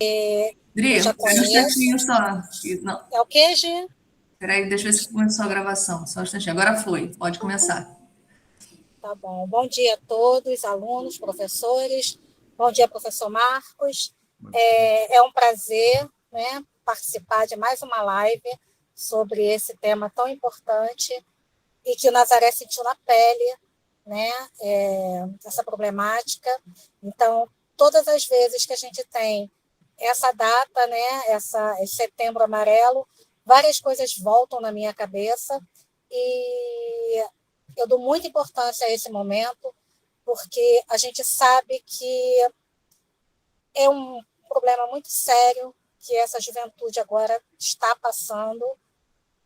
Eu Dri, já espera um conheço. instantinho só. Não, É o quê, Gi? peraí, deixa eu ver se começou a gravação. Só um instantinho. Agora foi, pode começar. Tá bom. Bom dia a todos, alunos, professores. Bom dia, professor Marcos. É um prazer, né, participar de mais uma live sobre esse tema tão importante e que o Nazaré sentiu na pele, né, essa problemática. Então, todas as vezes que a gente tem essa data, né, esse setembro amarelo, várias coisas voltam na minha cabeça e eu dou muita importância a esse momento, porque a gente sabe que é um problema muito sério que essa juventude agora está passando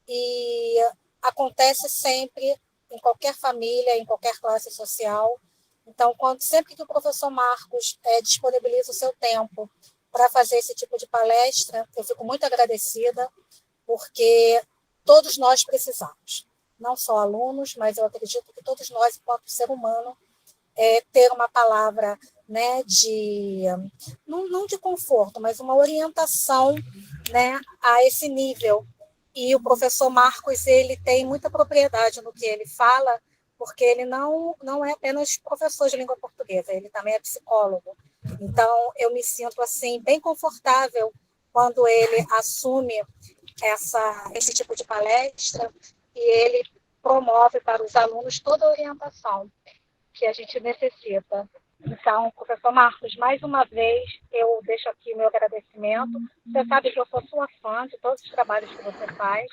e acontece sempre em qualquer família, em qualquer classe social. Então, sempre que o professor Marcos disponibiliza o seu tempo para fazer esse tipo de palestra, eu fico muito agradecida, porque todos nós precisamos, não só alunos, mas eu acredito que todos nós, enquanto ser humano, ter uma palavra, né, não de conforto, mas uma orientação, né, a esse nível. E o professor Marcos, ele tem muita propriedade no que ele fala, porque ele não é apenas professor de língua portuguesa, ele também é psicólogo. Então, eu me sinto assim bem confortável quando ele assume esse tipo de palestra e ele promove para os alunos toda a orientação que a gente necessita. Então, professor Marcos, mais uma vez eu deixo aqui o meu agradecimento. Você sabe que eu sou sua fã de todos os trabalhos que você faz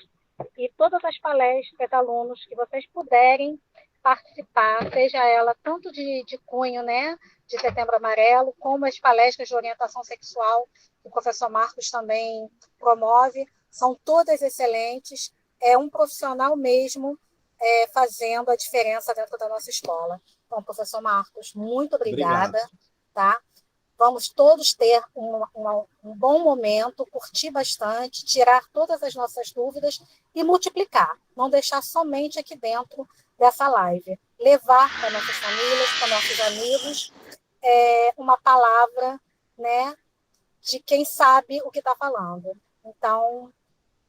e todas as palestras, alunos que vocês puderem participar, seja ela tanto de cunho, né, de Setembro Amarelo, como as palestras de orientação sexual que o professor Marcos também promove, são todas excelentes. É um profissional mesmo fazendo a diferença dentro da nossa escola. Então, professor Marcos, muito Obrigado. obrigada, tá? Vamos todos ter um bom momento, curtir bastante, tirar todas as nossas dúvidas e multiplicar. Não deixar somente aqui dentro dessa live. Levar para nossas famílias, para nossos amigos, uma palavra, né, de quem sabe o que está falando. Então,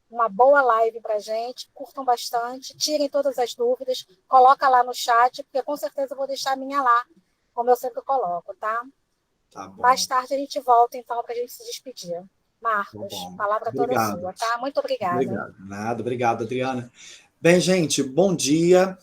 uma boa live para a gente, curtam bastante, tirem todas as dúvidas, coloca lá no chat, porque com certeza eu vou deixar a minha lá, como eu sempre coloco, tá? Tá bom, Mais tarde a gente volta, então, para a gente se despedir. tá Marcos, bom. palavra toda Obrigado. sua, tá? Muito obrigada. Obrigado. Nada, obrigado, Adriana. Bem, gente, bom dia.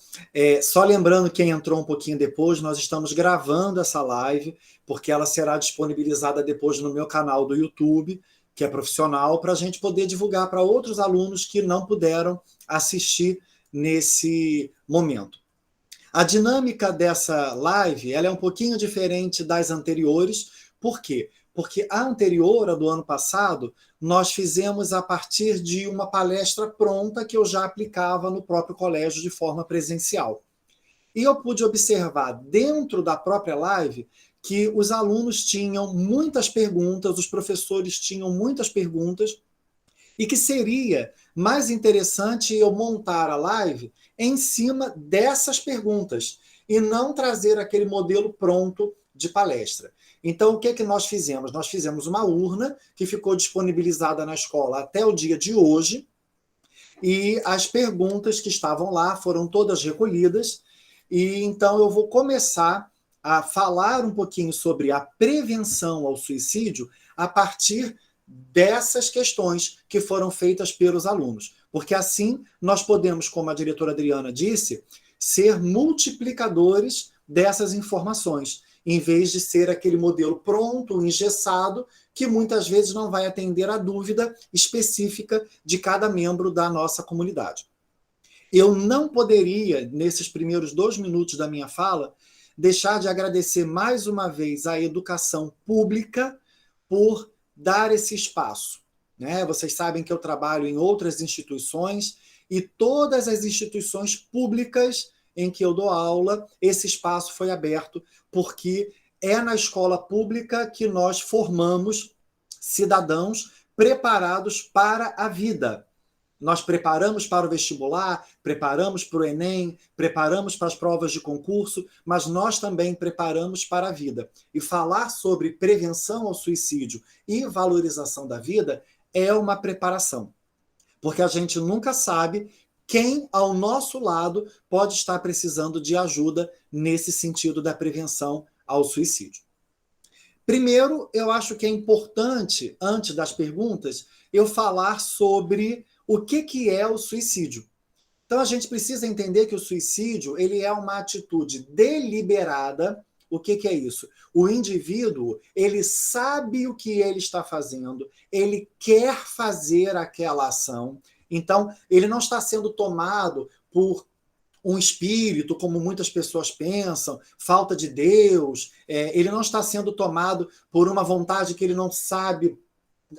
Só lembrando quem entrou um pouquinho depois, nós estamos gravando essa live, porque ela será disponibilizada depois no meu canal do YouTube, que é profissional, para a gente poder divulgar para outros alunos que não puderam assistir nesse momento. A dinâmica dessa live ela é um pouquinho diferente das anteriores. Por quê? Porque a anterior, a do ano passado, nós fizemos a partir de uma palestra pronta que eu já aplicava no próprio colégio de forma presencial. E eu pude observar dentro da própria live que os alunos tinham muitas perguntas, os professores tinham muitas perguntas, e que seria mais interessante eu montar a live em cima dessas perguntas e não trazer aquele modelo pronto de palestra. Então, o que é que nós fizemos? Nós fizemos uma urna que ficou disponibilizada na escola até o dia de hoje, e as perguntas que estavam lá foram todas recolhidas, e então eu vou começar a falar um pouquinho sobre a prevenção ao suicídio a partir dessas questões que foram feitas pelos alunos. Porque assim nós podemos, como a diretora Adriana disse, ser multiplicadores dessas informações, em vez de ser aquele modelo pronto, engessado, que muitas vezes não vai atender a dúvida específica de cada membro da nossa comunidade. Eu não poderia, nesses primeiros 2 minutos da minha fala, deixar de agradecer mais uma vez à educação pública por dar esse espaço. Né? Vocês sabem que eu trabalho em outras instituições e todas as instituições públicas em que eu dou aula, esse espaço foi aberto, porque é na escola pública que nós formamos cidadãos preparados para a vida. Nós preparamos para o vestibular, preparamos para o Enem, preparamos para as provas de concurso, mas nós também preparamos para a vida. E falar sobre prevenção ao suicídio e valorização da vida é uma preparação, porque a gente nunca sabe quem ao nosso lado pode estar precisando de ajuda nesse sentido da prevenção ao suicídio. Primeiro, eu acho que é importante, antes das perguntas, eu falar sobre o que é o suicídio. Então, a gente precisa entender que o suicídio ele é uma atitude deliberada. O que é isso? O indivíduo ele sabe o que ele está fazendo, ele quer fazer aquela ação, então ele não está sendo tomado por um espírito, como muitas pessoas pensam, falta de Deus, ele não está sendo tomado por uma vontade que ele não sabe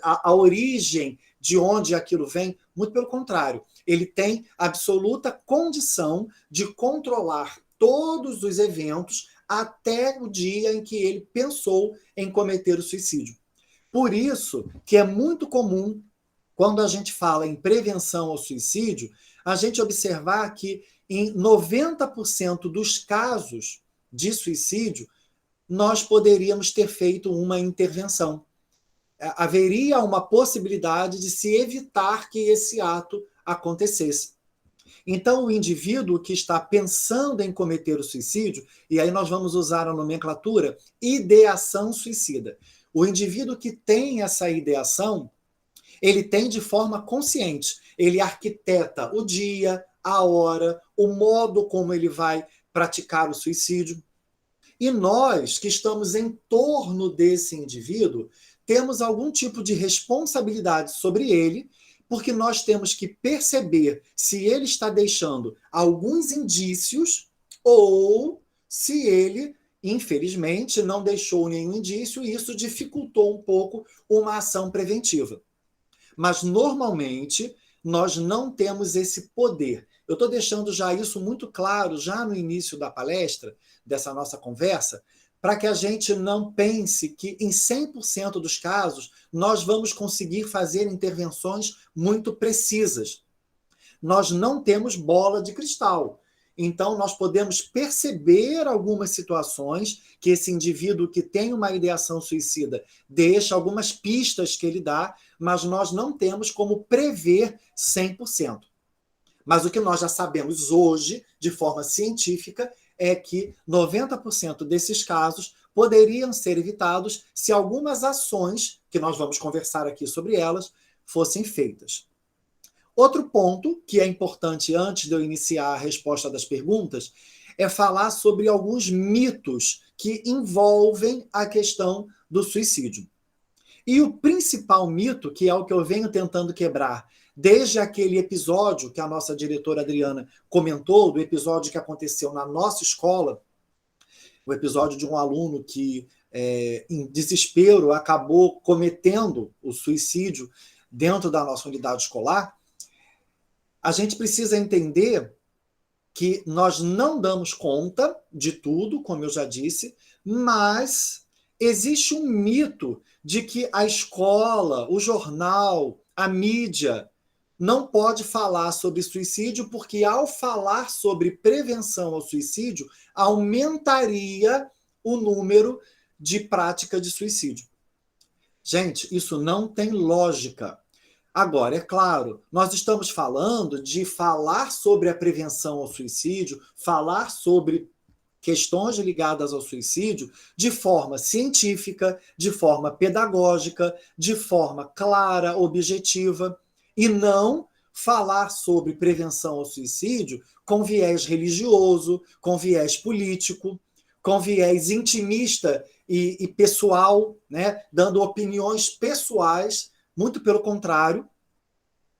a origem de onde aquilo vem, muito pelo contrário, ele tem absoluta condição de controlar todos os eventos até o dia em que ele pensou em cometer o suicídio. Por isso que é muito comum, quando a gente fala em prevenção ao suicídio, a gente observar que em 90% dos casos de suicídio, nós poderíamos ter feito uma intervenção. Haveria uma possibilidade de se evitar que esse ato acontecesse. Então, o indivíduo que está pensando em cometer o suicídio, e aí nós vamos usar a nomenclatura ideação suicida. O indivíduo que tem essa ideação, ele tem de forma consciente, ele arquiteta o dia, a hora, o modo como ele vai praticar o suicídio. E nós, que estamos em torno desse indivíduo, temos algum tipo de responsabilidade sobre ele, porque nós temos que perceber se ele está deixando alguns indícios ou se ele, infelizmente, não deixou nenhum indício e isso dificultou um pouco uma ação preventiva. Mas, normalmente, nós não temos esse poder. Eu estou deixando já isso muito claro, já no início da palestra, dessa nossa conversa, para que a gente não pense que em 100% dos casos nós vamos conseguir fazer intervenções muito precisas. Nós não temos bola de cristal. Então, nós podemos perceber algumas situações que esse indivíduo que tem uma ideação suicida deixa, algumas pistas que ele dá, mas nós não temos como prever 100%. Mas o que nós já sabemos hoje, de forma científica, é que 90% desses casos poderiam ser evitados se algumas ações, que nós vamos conversar aqui sobre elas, fossem feitas. Outro ponto que é importante antes de eu iniciar a resposta das perguntas é falar sobre alguns mitos que envolvem a questão do suicídio. E o principal mito, que é o que eu venho tentando quebrar desde aquele episódio que a nossa diretora Adriana comentou, do episódio que aconteceu na nossa escola, o episódio de um aluno que, em desespero, acabou cometendo o suicídio dentro da nossa unidade escolar, a gente precisa entender que nós não damos conta de tudo, como eu já disse, mas existe um mito de que a escola, o jornal, a mídia não pode falar sobre suicídio, porque ao falar sobre prevenção ao suicídio, aumentaria o número de prática de suicídio. Gente, isso não tem lógica. Agora, é claro, nós estamos falando de falar sobre a prevenção ao suicídio, falar sobre questões ligadas ao suicídio de forma científica, de forma pedagógica, de forma clara, objetiva, e não falar sobre prevenção ao suicídio com viés religioso, com viés político, com viés intimista e pessoal, né? Dando opiniões pessoais. Muito pelo contrário,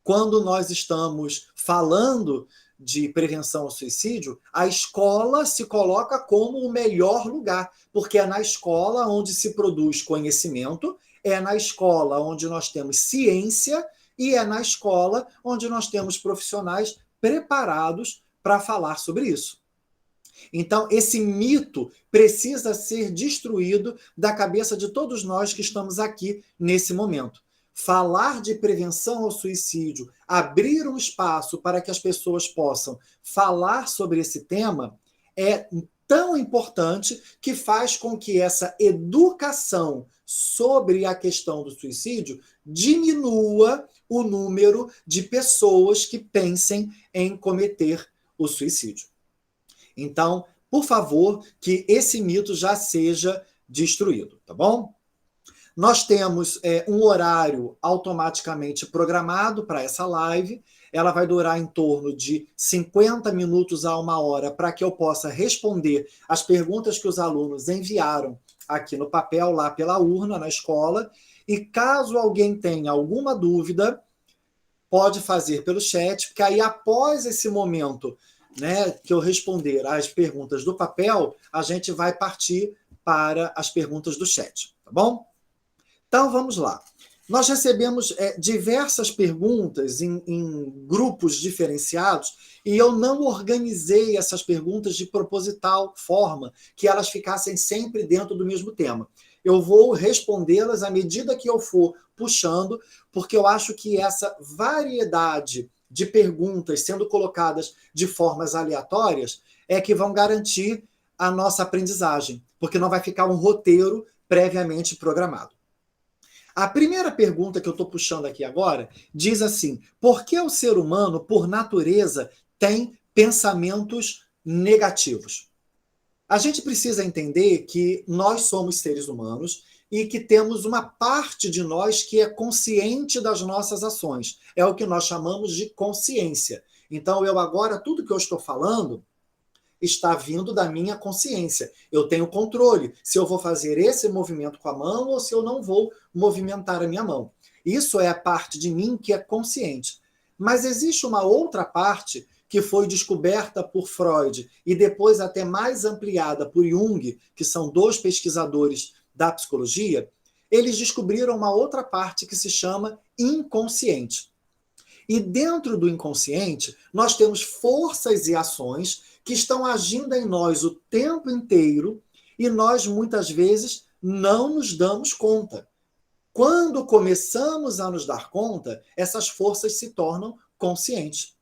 quando nós estamos falando de prevenção ao suicídio, a escola se coloca como o melhor lugar, porque é na escola onde se produz conhecimento, é na escola onde nós temos ciência e é na escola onde nós temos profissionais preparados para falar sobre isso. Então, esse mito precisa ser destruído da cabeça de todos nós que estamos aqui nesse momento. falar de prevenção ao suicídio, abrir um espaço para que as pessoas possam falar sobre esse tema, é tão importante que faz com que essa educação sobre a questão do suicídio diminua o número de pessoas que pensem em cometer o suicídio. Então, por favor, que esse mito já seja destruído, tá bom? Nós temos um horário automaticamente programado para essa live. Ela vai durar em torno de 50 minutos a 1 hora para que eu possa responder as perguntas que os alunos enviaram aqui no papel, lá pela urna, na escola. E caso alguém tenha alguma dúvida, pode fazer pelo chat, porque aí após esse momento, né, que eu responder às perguntas do papel, a gente vai partir para as perguntas do chat, tá bom? Então, vamos lá. Nós recebemos diversas perguntas em grupos diferenciados e eu não organizei essas perguntas de proposital forma que elas ficassem sempre dentro do mesmo tema. Eu vou respondê-las à medida que eu for puxando, porque eu acho que essa variedade de perguntas sendo colocadas de formas aleatórias é que vão garantir a nossa aprendizagem, porque não vai ficar um roteiro previamente programado. A primeira pergunta que eu estou puxando aqui agora diz assim: por que o ser humano, por natureza, tem pensamentos negativos? A gente precisa entender que nós somos seres humanos e que temos uma parte de nós que é consciente das nossas ações. É o que nós chamamos de consciência. Então, eu agora, tudo que eu estou falando está vindo da minha consciência. Eu tenho controle se eu vou fazer esse movimento com a mão ou se eu não vou movimentar a minha mão. Isso é a parte de mim que é consciente. Mas existe uma outra parte que foi descoberta por Freud e depois até mais ampliada por Jung, que são 2 pesquisadores da psicologia. Eles descobriram uma outra parte que se chama inconsciente. E dentro do inconsciente, nós temos forças e ações que estão agindo em nós o tempo inteiro e nós, muitas vezes, não nos damos conta. Quando começamos a nos dar conta, essas forças se tornam conscientes.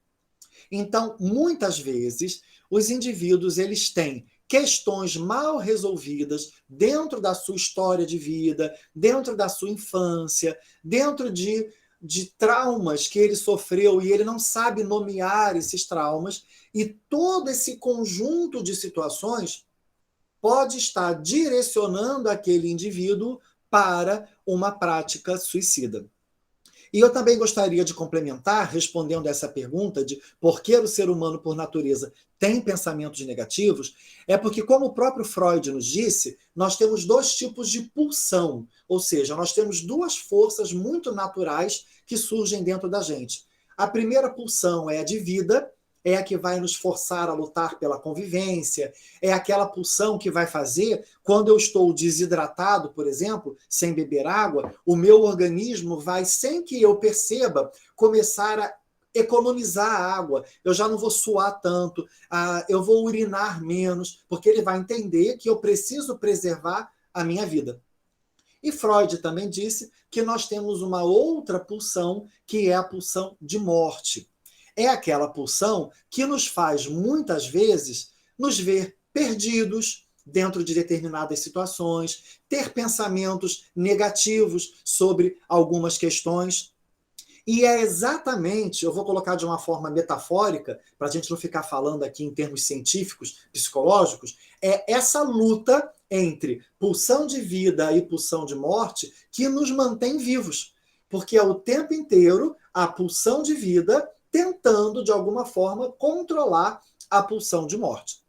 Então, muitas vezes, os indivíduos eles têm questões mal resolvidas dentro da sua história de vida, dentro da sua infância, dentro de traumas que ele sofreu e ele não sabe nomear esses traumas, e todo esse conjunto de situações pode estar direcionando aquele indivíduo para uma prática suicida. E eu também gostaria de complementar, respondendo essa pergunta de por que o ser humano, por natureza, tem pensamentos negativos, é porque, como o próprio Freud nos disse, nós temos 2 tipos de pulsão, ou seja, nós temos 2 forças muito naturais que surgem dentro da gente. A primeira pulsão é a de vida, é a que vai nos forçar a lutar pela convivência, é aquela pulsão que vai fazer, quando eu estou desidratado, por exemplo, sem beber água, o meu organismo vai, sem que eu perceba, começar a economizar a água. Eu já não vou suar tanto, eu vou urinar menos, porque ele vai entender que eu preciso preservar a minha vida. E Freud também disse que nós temos uma outra pulsão, que é a pulsão de morte. É aquela pulsão que nos faz, muitas vezes, nos ver perdidos dentro de determinadas situações, ter pensamentos negativos sobre algumas questões. E é exatamente, eu vou colocar de uma forma metafórica, para a gente não ficar falando aqui em termos científicos, psicológicos, é essa luta entre pulsão de vida e pulsão de morte que nos mantém vivos. Porque é o tempo inteiro a pulsão de vida tentando, de alguma forma, controlar a pulsão de morte.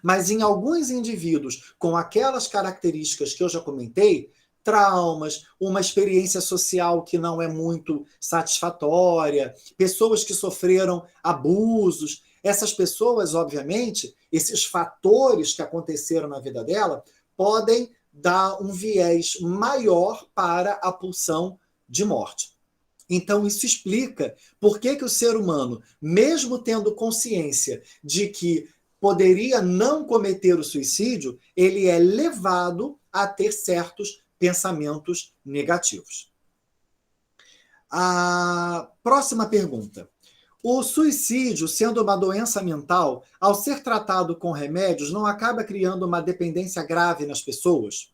Mas em alguns indivíduos com aquelas características que eu já comentei, traumas, uma experiência social que não é muito satisfatória, pessoas que sofreram abusos, essas pessoas, obviamente, esses fatores que aconteceram na vida dela, podem dar um viés maior para a pulsão de morte. Então, isso explica por que o ser humano, mesmo tendo consciência de que poderia não cometer o suicídio, ele é levado a ter certos pensamentos negativos. A próxima pergunta. O suicídio, sendo uma doença mental, ao ser tratado com remédios, não acaba criando uma dependência grave nas pessoas?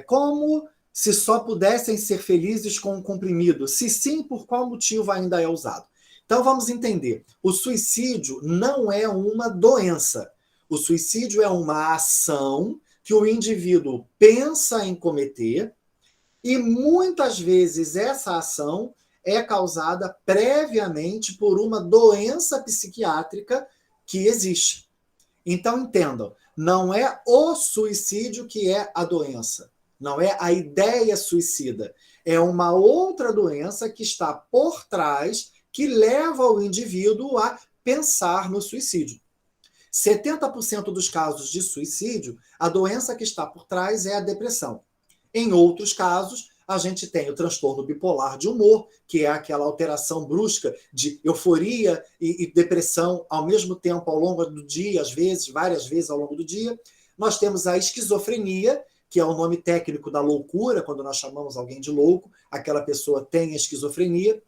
Como se só pudessem ser felizes com um comprimido? Se sim, por qual motivo ainda é usado? Então vamos entender. O suicídio não é uma doença. O suicídio é uma ação que o indivíduo pensa em cometer e muitas vezes essa ação é causada previamente por uma doença psiquiátrica que existe. Então, entendam, não é o suicídio que é a doença, não é a ideia suicida, é uma outra doença que está por trás, que leva o indivíduo a pensar no suicídio. 70% dos casos de suicídio, a doença que está por trás é a depressão. Em outros casos, a gente tem o transtorno bipolar de humor, que é aquela alteração brusca de euforia e depressão ao mesmo tempo ao longo do dia, às vezes, várias vezes ao longo do dia. Nós temos a esquizofrenia, que é o nome técnico da loucura, quando nós chamamos alguém de louco, aquela pessoa tem a esquizofrenia.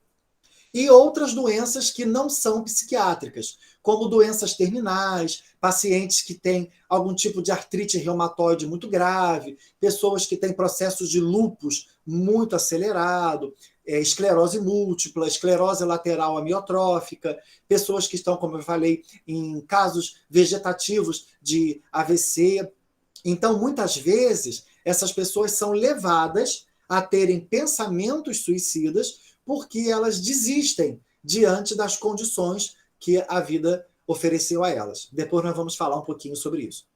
E outras doenças que não são psiquiátricas, como doenças terminais, pacientes que têm algum tipo de artrite reumatoide muito grave, pessoas que têm processos de lúpus muito acelerado, esclerose múltipla, esclerose lateral amiotrófica, pessoas que estão, como eu falei, em casos vegetativos de AVC. Então, muitas vezes, essas pessoas são levadas a terem pensamentos suicidas porque elas desistem diante das condições que a vida ofereceu a elas. Depois nós vamos falar um pouquinho sobre isso.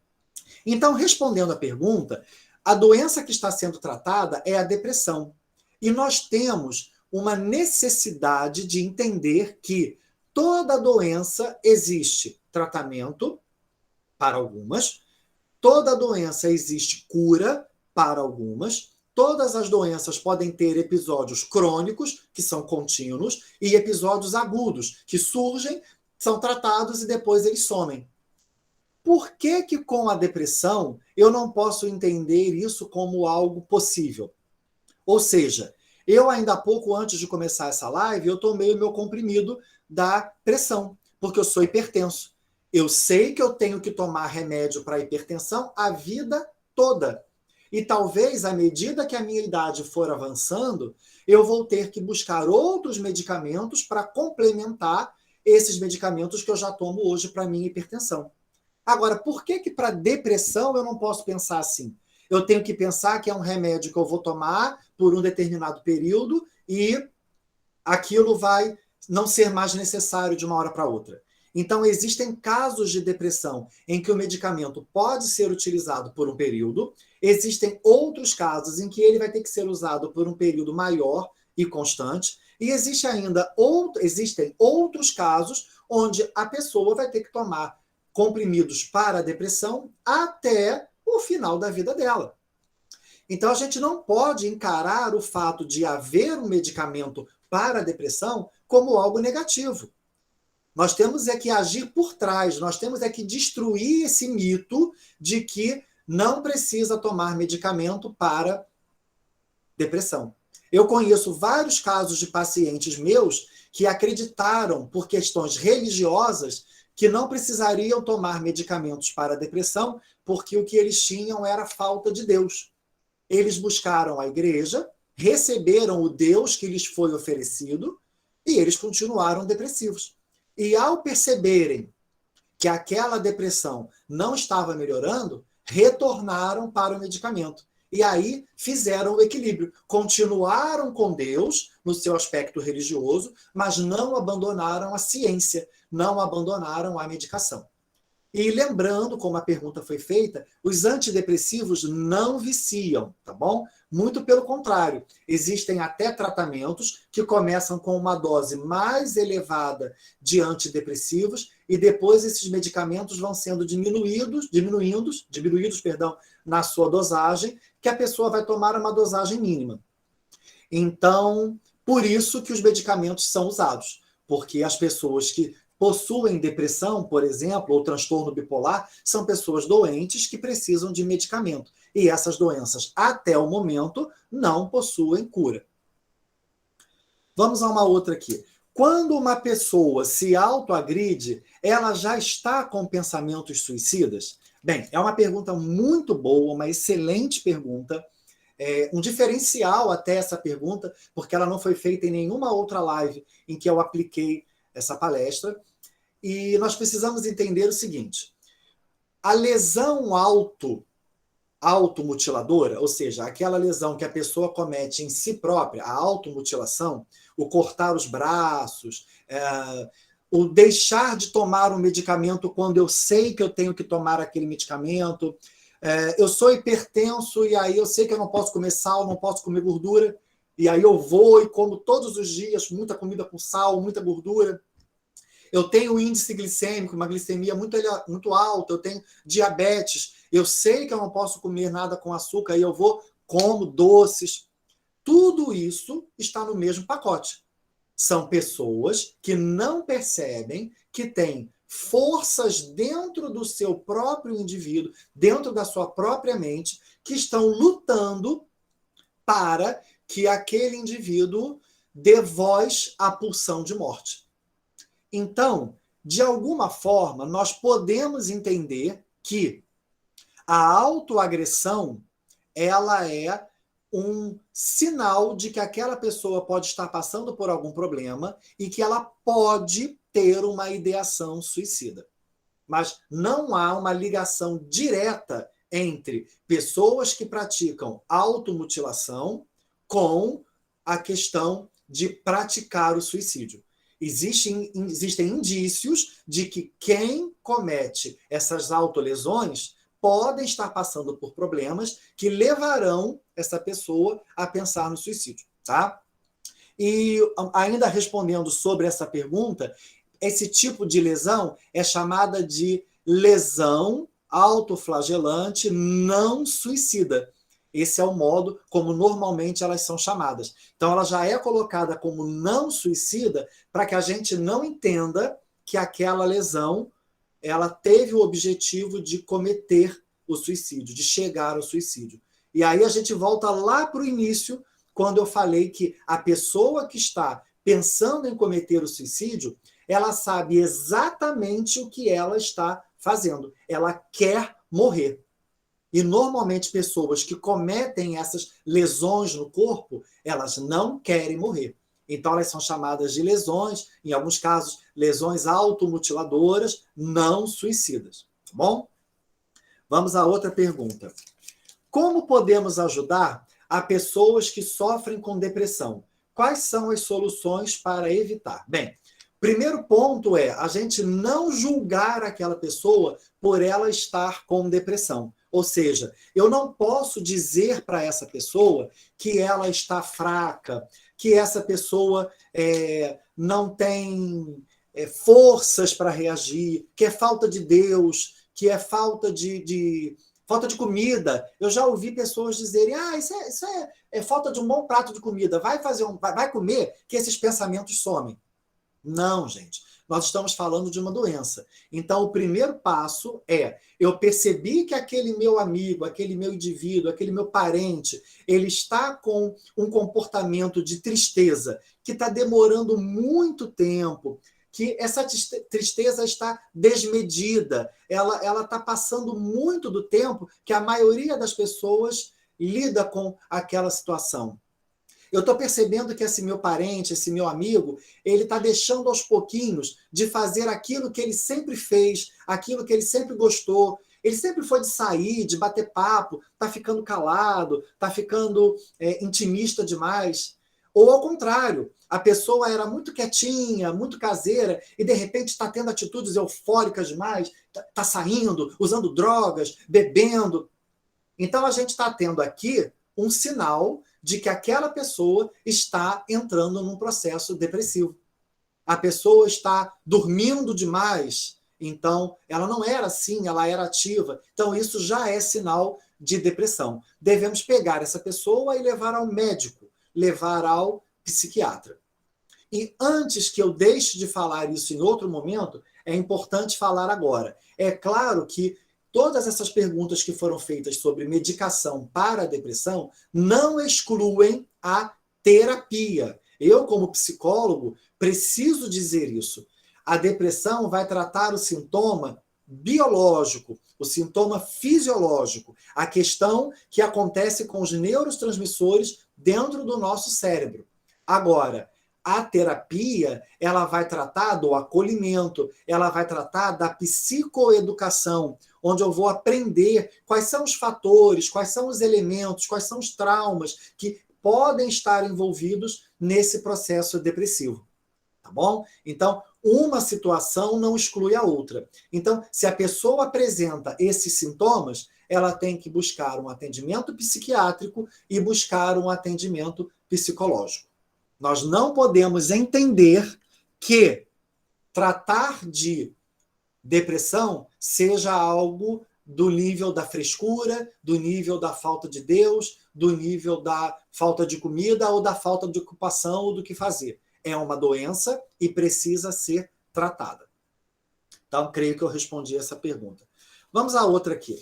Então, respondendo à pergunta, a doença que está sendo tratada é a depressão. E nós temos uma necessidade de entender que toda doença existe tratamento para algumas, toda doença existe cura para algumas, todas as doenças podem ter episódios crônicos, que são contínuos, e episódios agudos, que surgem, são tratados e depois eles somem. Por que que com a depressão eu não posso entender isso como algo possível? Ou seja, eu ainda há pouco antes de começar essa live, eu tomei o meu comprimido da pressão, porque eu sou hipertenso. Eu sei que eu tenho que tomar remédio para hipertensão a vida toda. E talvez, à medida que a minha idade for avançando, eu vou ter que buscar outros medicamentos para complementar esses medicamentos que eu já tomo hoje para a minha hipertensão. Agora, por que que para depressão eu não posso pensar assim? Eu tenho que pensar que é um remédio que eu vou tomar por um determinado período e aquilo vai não ser mais necessário de uma hora para outra. Então, existem casos de depressão em que o medicamento pode ser utilizado por um período, existem outros casos em que ele vai ter que ser usado por um período maior e constante, e existem outros casos onde a pessoa vai ter que tomar comprimidos para a depressão até o final da vida dela. Então, a gente não pode encarar o fato de haver um medicamento para a depressão como algo negativo. Nós temos é que agir por trás, nós temos é que destruir esse mito de que não precisa tomar medicamento para depressão. Eu conheço vários casos de pacientes meus que acreditaram, por questões religiosas, que não precisariam tomar medicamentos para depressão, porque o que eles tinham era falta de Deus. Eles buscaram a igreja, receberam o Deus que lhes foi oferecido e eles continuaram depressivos. E ao perceberem que aquela depressão não estava melhorando, retornaram para o medicamento. E aí fizeram o equilíbrio. Continuaram com Deus no seu aspecto religioso, mas não abandonaram a ciência, não abandonaram a medicação. E lembrando, como a pergunta foi feita, os antidepressivos não viciam, tá bom? Muito pelo contrário, existem até tratamentos que começam com uma dose mais elevada de antidepressivos e depois esses medicamentos vão sendo diminuídos na sua dosagem, que a pessoa vai tomar uma dosagem mínima. Então, por isso que os medicamentos são usados, porque as pessoas que possuem depressão, por exemplo, ou transtorno bipolar, são pessoas doentes que precisam de medicamento. E essas doenças, até o momento, não possuem cura. Vamos a uma outra aqui. Quando uma pessoa se autoagride, ela já está com pensamentos suicidas? Bem, é uma pergunta muito boa, uma excelente pergunta, um diferencial até essa pergunta, porque ela não foi feita em nenhuma outra live em que eu apliquei essa palestra. E nós precisamos entender o seguinte: a lesão automutiladora, ou seja, aquela lesão que a pessoa comete em si própria, a automutilação, o cortar os braços, o deixar de tomar um medicamento quando eu sei que eu tenho que tomar aquele medicamento, eu sou hipertenso e aí eu sei que eu não posso comer sal, não posso comer gordura, e aí eu vou e como todos os dias muita comida com sal, muita gordura. Eu tenho índice glicêmico, uma glicemia muito alta, eu tenho diabetes, eu sei que eu não posso comer nada com açúcar, e eu vou, como doces. Tudo isso está no mesmo pacote. São pessoas que não percebem que têm forças dentro do seu próprio indivíduo, dentro da sua própria mente, que estão lutando para que aquele indivíduo dê voz à pulsão de morte. Então, de alguma forma, nós podemos entender que a autoagressão, ela é um sinal de que aquela pessoa pode estar passando por algum problema e que ela pode ter uma ideação suicida. Mas não há uma ligação direta entre pessoas que praticam automutilação com a questão de praticar o suicídio. Existem indícios de que quem comete essas autolesões podem estar passando por problemas que levarão essa pessoa a pensar no suicídio, tá? E ainda respondendo sobre essa pergunta, esse tipo de lesão é chamada de lesão autoflagelante não suicida. Esse é o modo como normalmente elas são chamadas. Então, ela já é colocada como não suicida para que a gente não entenda que aquela lesão ela teve o objetivo de cometer o suicídio, de chegar ao suicídio. E aí a gente volta lá para o início, quando eu falei que a pessoa que está pensando em cometer o suicídio, ela sabe exatamente o que ela está fazendo. Ela quer morrer. E, normalmente, pessoas que cometem essas lesões no corpo, elas não querem morrer. Então, elas são chamadas de lesões, em alguns casos, lesões automutiladoras, não suicidas. Tá bom? Vamos a outra pergunta. Como podemos ajudar a pessoas que sofrem com depressão? Quais são as soluções para evitar? Bem, primeiro ponto é a gente não julgar aquela pessoa por ela estar com depressão. Ou seja, eu não posso dizer para essa pessoa que ela está fraca, que essa pessoa não tem forças para reagir, que é falta de Deus, que é falta de comida. Eu já ouvi pessoas dizerem, isso é falta de um bom prato de comida, vai comer, que esses pensamentos somem. Não, gente. Nós estamos falando de uma doença. Então, o primeiro passo é, eu percebi que aquele meu amigo, aquele meu indivíduo, aquele meu parente, ele está com um comportamento de tristeza que está demorando muito tempo, que essa tristeza está desmedida, ela está passando muito do tempo que a maioria das pessoas lida com aquela situação. Eu estou percebendo que esse meu parente, esse meu amigo, ele está deixando aos pouquinhos de fazer aquilo que ele sempre fez, aquilo que ele sempre gostou. Ele sempre foi de sair, de bater papo, está ficando calado, está ficando intimista demais. Ou ao contrário, a pessoa era muito quietinha, muito caseira, e de repente está tendo atitudes eufóricas demais, está saindo, usando drogas, bebendo. Então a gente está tendo aqui um sinal de que aquela pessoa está entrando num processo depressivo. A pessoa está dormindo demais, então ela não era assim, ela era ativa. Então isso já é sinal de depressão. Devemos pegar essa pessoa e levar ao médico, levar ao psiquiatra. E antes que eu deixe de falar isso em outro momento, é importante falar agora. É claro que todas essas perguntas que foram feitas sobre medicação para a depressão não excluem a terapia. Eu, como psicólogo, preciso dizer isso. A depressão vai tratar o sintoma biológico, o sintoma fisiológico, a questão que acontece com os neurotransmissores dentro do nosso cérebro. Agora, a terapia, ela vai tratar do acolhimento, ela vai tratar da psicoeducação, onde eu vou aprender quais são os fatores, quais são os elementos, quais são os traumas que podem estar envolvidos nesse processo depressivo. Tá bom? Então, uma situação não exclui a outra. Então, se a pessoa apresenta esses sintomas, ela tem que buscar um atendimento psiquiátrico e buscar um atendimento psicológico. Nós não podemos entender que tratar de depressão seja algo do nível da frescura, do nível da falta de Deus, do nível da falta de comida ou da falta de ocupação ou do que fazer. É uma doença e precisa ser tratada. Então, creio que eu respondi essa pergunta. Vamos à outra aqui.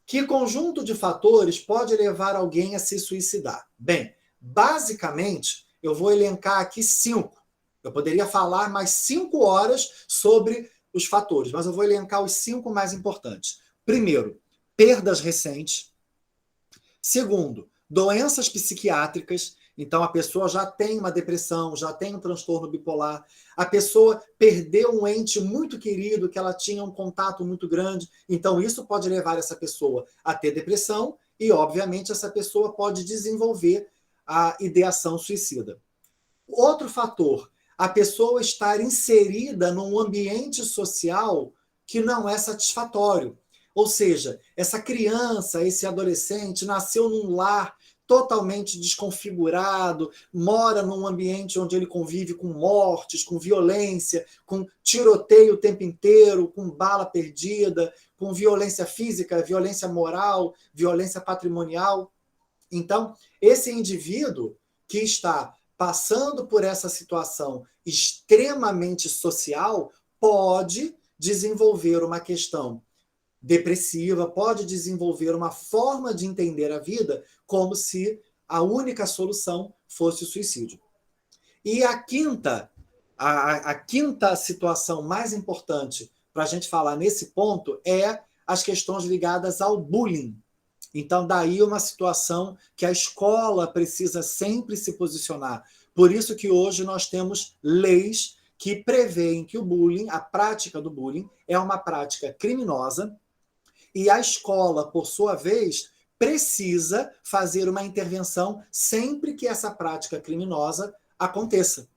Que conjunto de fatores pode levar alguém a se suicidar? Bem, basicamente, eu vou elencar aqui 5. Eu poderia falar mais 5 horas sobre os fatores, mas eu vou elencar os 5 mais importantes. Primeiro, perdas recentes. Segundo, doenças psiquiátricas. Então, a pessoa já tem uma depressão, já tem um transtorno bipolar. A pessoa perdeu um ente muito querido, que ela tinha um contato muito grande. Então, isso pode levar essa pessoa a ter depressão e, obviamente, essa pessoa pode desenvolver a ideação suicida. Outro fator, a pessoa estar inserida num ambiente social que não é satisfatório. Ou seja, essa criança, esse adolescente, nasceu num lar totalmente desconfigurado, mora num ambiente onde ele convive com mortes, com violência, com tiroteio o tempo inteiro, com bala perdida, com violência física, violência moral, violência patrimonial. Então, esse indivíduo que está passando por essa situação extremamente social pode desenvolver uma questão depressiva, pode desenvolver uma forma de entender a vida como se a única solução fosse o suicídio. E a quinta situação mais importante para a gente falar nesse ponto é as questões ligadas ao bullying. Então, daí uma situação que a escola precisa sempre se posicionar. Por isso que hoje nós temos leis que prevêem que o bullying, a prática do bullying, é uma prática criminosa, e a escola, por sua vez, precisa fazer uma intervenção sempre que essa prática criminosa aconteça.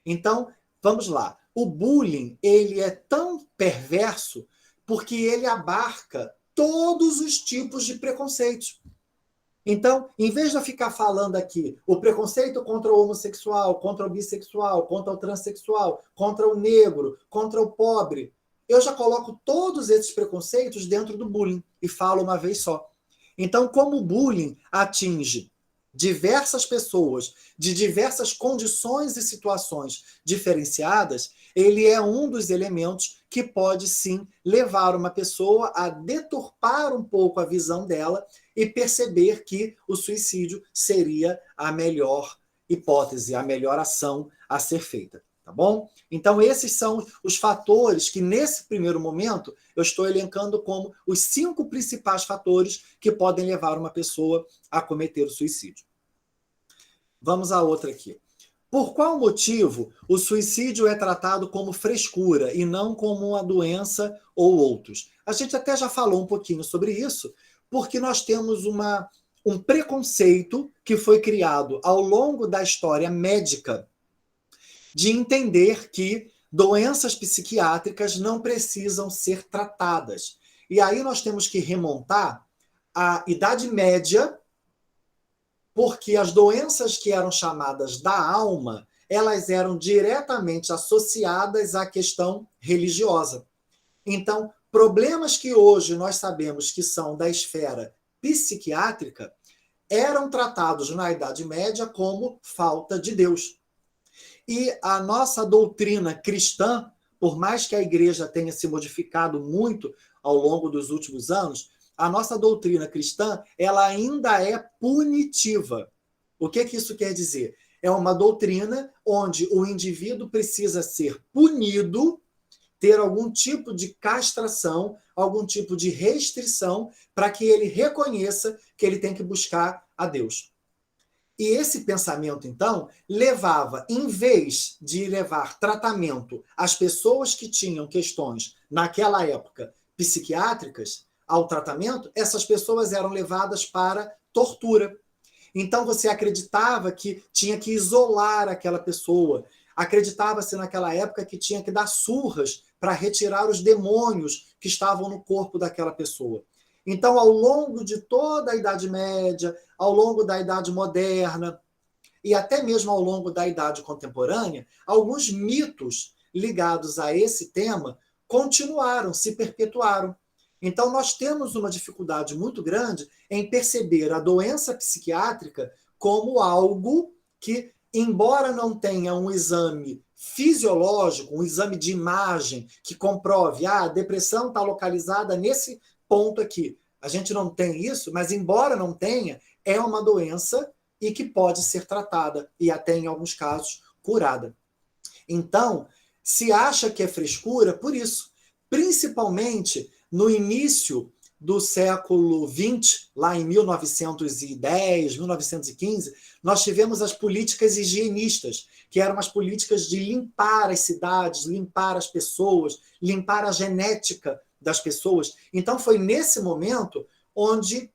Então, vamos lá. O bullying, ele é tão perverso porque ele abarca todos os tipos de preconceitos. Então, em vez de eu ficar falando aqui o preconceito contra o homossexual, contra o bissexual, contra o transexual, contra o negro, contra o pobre, eu já coloco todos esses preconceitos dentro do bullying e falo uma vez só. Então, como o bullying atinge diversas pessoas de diversas condições e situações diferenciadas, ele é um dos elementos que pode, sim, levar uma pessoa a deturpar um pouco a visão dela e perceber que o suicídio seria a melhor hipótese, a melhor ação a ser feita. Tá bom? Então, esses são os fatores que, nesse primeiro momento, eu estou elencando como os 5 principais fatores que podem levar uma pessoa a cometer o suicídio. Vamos à outra aqui. Por qual motivo o suicídio é tratado como frescura e não como uma doença ou outros? A gente até já falou um pouquinho sobre isso, porque nós temos um preconceito que foi criado ao longo da história médica de entender que doenças psiquiátricas não precisam ser tratadas. E aí nós temos que remontar à Idade Média, porque as doenças que eram chamadas da alma, elas eram diretamente associadas à questão religiosa. Então, problemas que hoje nós sabemos que são da esfera psiquiátrica eram tratados na Idade Média como falta de Deus. E a nossa doutrina cristã, por mais que a igreja tenha se modificado muito ao longo dos últimos anos, a nossa doutrina cristã ela ainda é punitiva. O que isso quer dizer? é uma doutrina onde o indivíduo precisa ser punido, ter algum tipo de castração, algum tipo de restrição, para que ele reconheça que ele tem que buscar a Deus. E esse pensamento, então, levava, em vez de levar tratamento às pessoas que tinham questões, naquela época, psiquiátricas, ao tratamento, essas pessoas eram levadas para tortura. Então, você acreditava que tinha que isolar aquela pessoa, acreditava-se naquela época que tinha que dar surras para retirar os demônios que estavam no corpo daquela pessoa. Então, ao longo de toda a Idade Média, ao longo da Idade Moderna e até mesmo ao longo da Idade Contemporânea, alguns mitos ligados a esse tema continuaram, se perpetuaram. Então, nós temos uma dificuldade muito grande em perceber a doença psiquiátrica como algo que, embora não tenha um exame fisiológico, um exame de imagem que comprove a depressão está localizada nesse ponto aqui. A gente não tem isso, mas embora não tenha, é uma doença e que pode ser tratada e até, em alguns casos, curada. Então, se acha que é frescura por isso, principalmente no início do século XX, lá em 1910, 1915, nós tivemos as políticas higienistas, que eram as políticas de limpar as cidades, limpar as pessoas, limpar a genética das pessoas. Então, foi nesse momento onde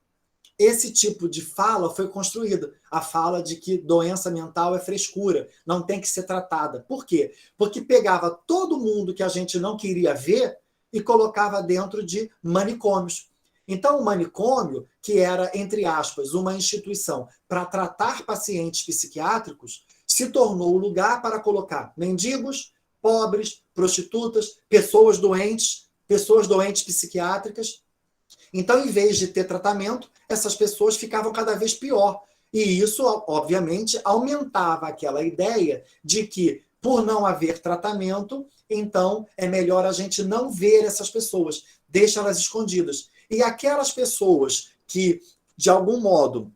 esse tipo de fala foi construída. A fala de que doença mental é frescura, não tem que ser tratada. Por quê? Porque pegava todo mundo que a gente não queria ver e colocava dentro de manicômios. Então, o manicômio, que era, entre aspas, uma instituição para tratar pacientes psiquiátricos, se tornou o lugar para colocar mendigos, pobres, prostitutas, pessoas doentes psiquiátricas. Então, em vez de ter tratamento, essas pessoas ficavam cada vez pior. E isso, obviamente, aumentava aquela ideia de que, por não haver tratamento, então é melhor a gente não ver essas pessoas, deixa elas escondidas. E aquelas pessoas que, de algum modo,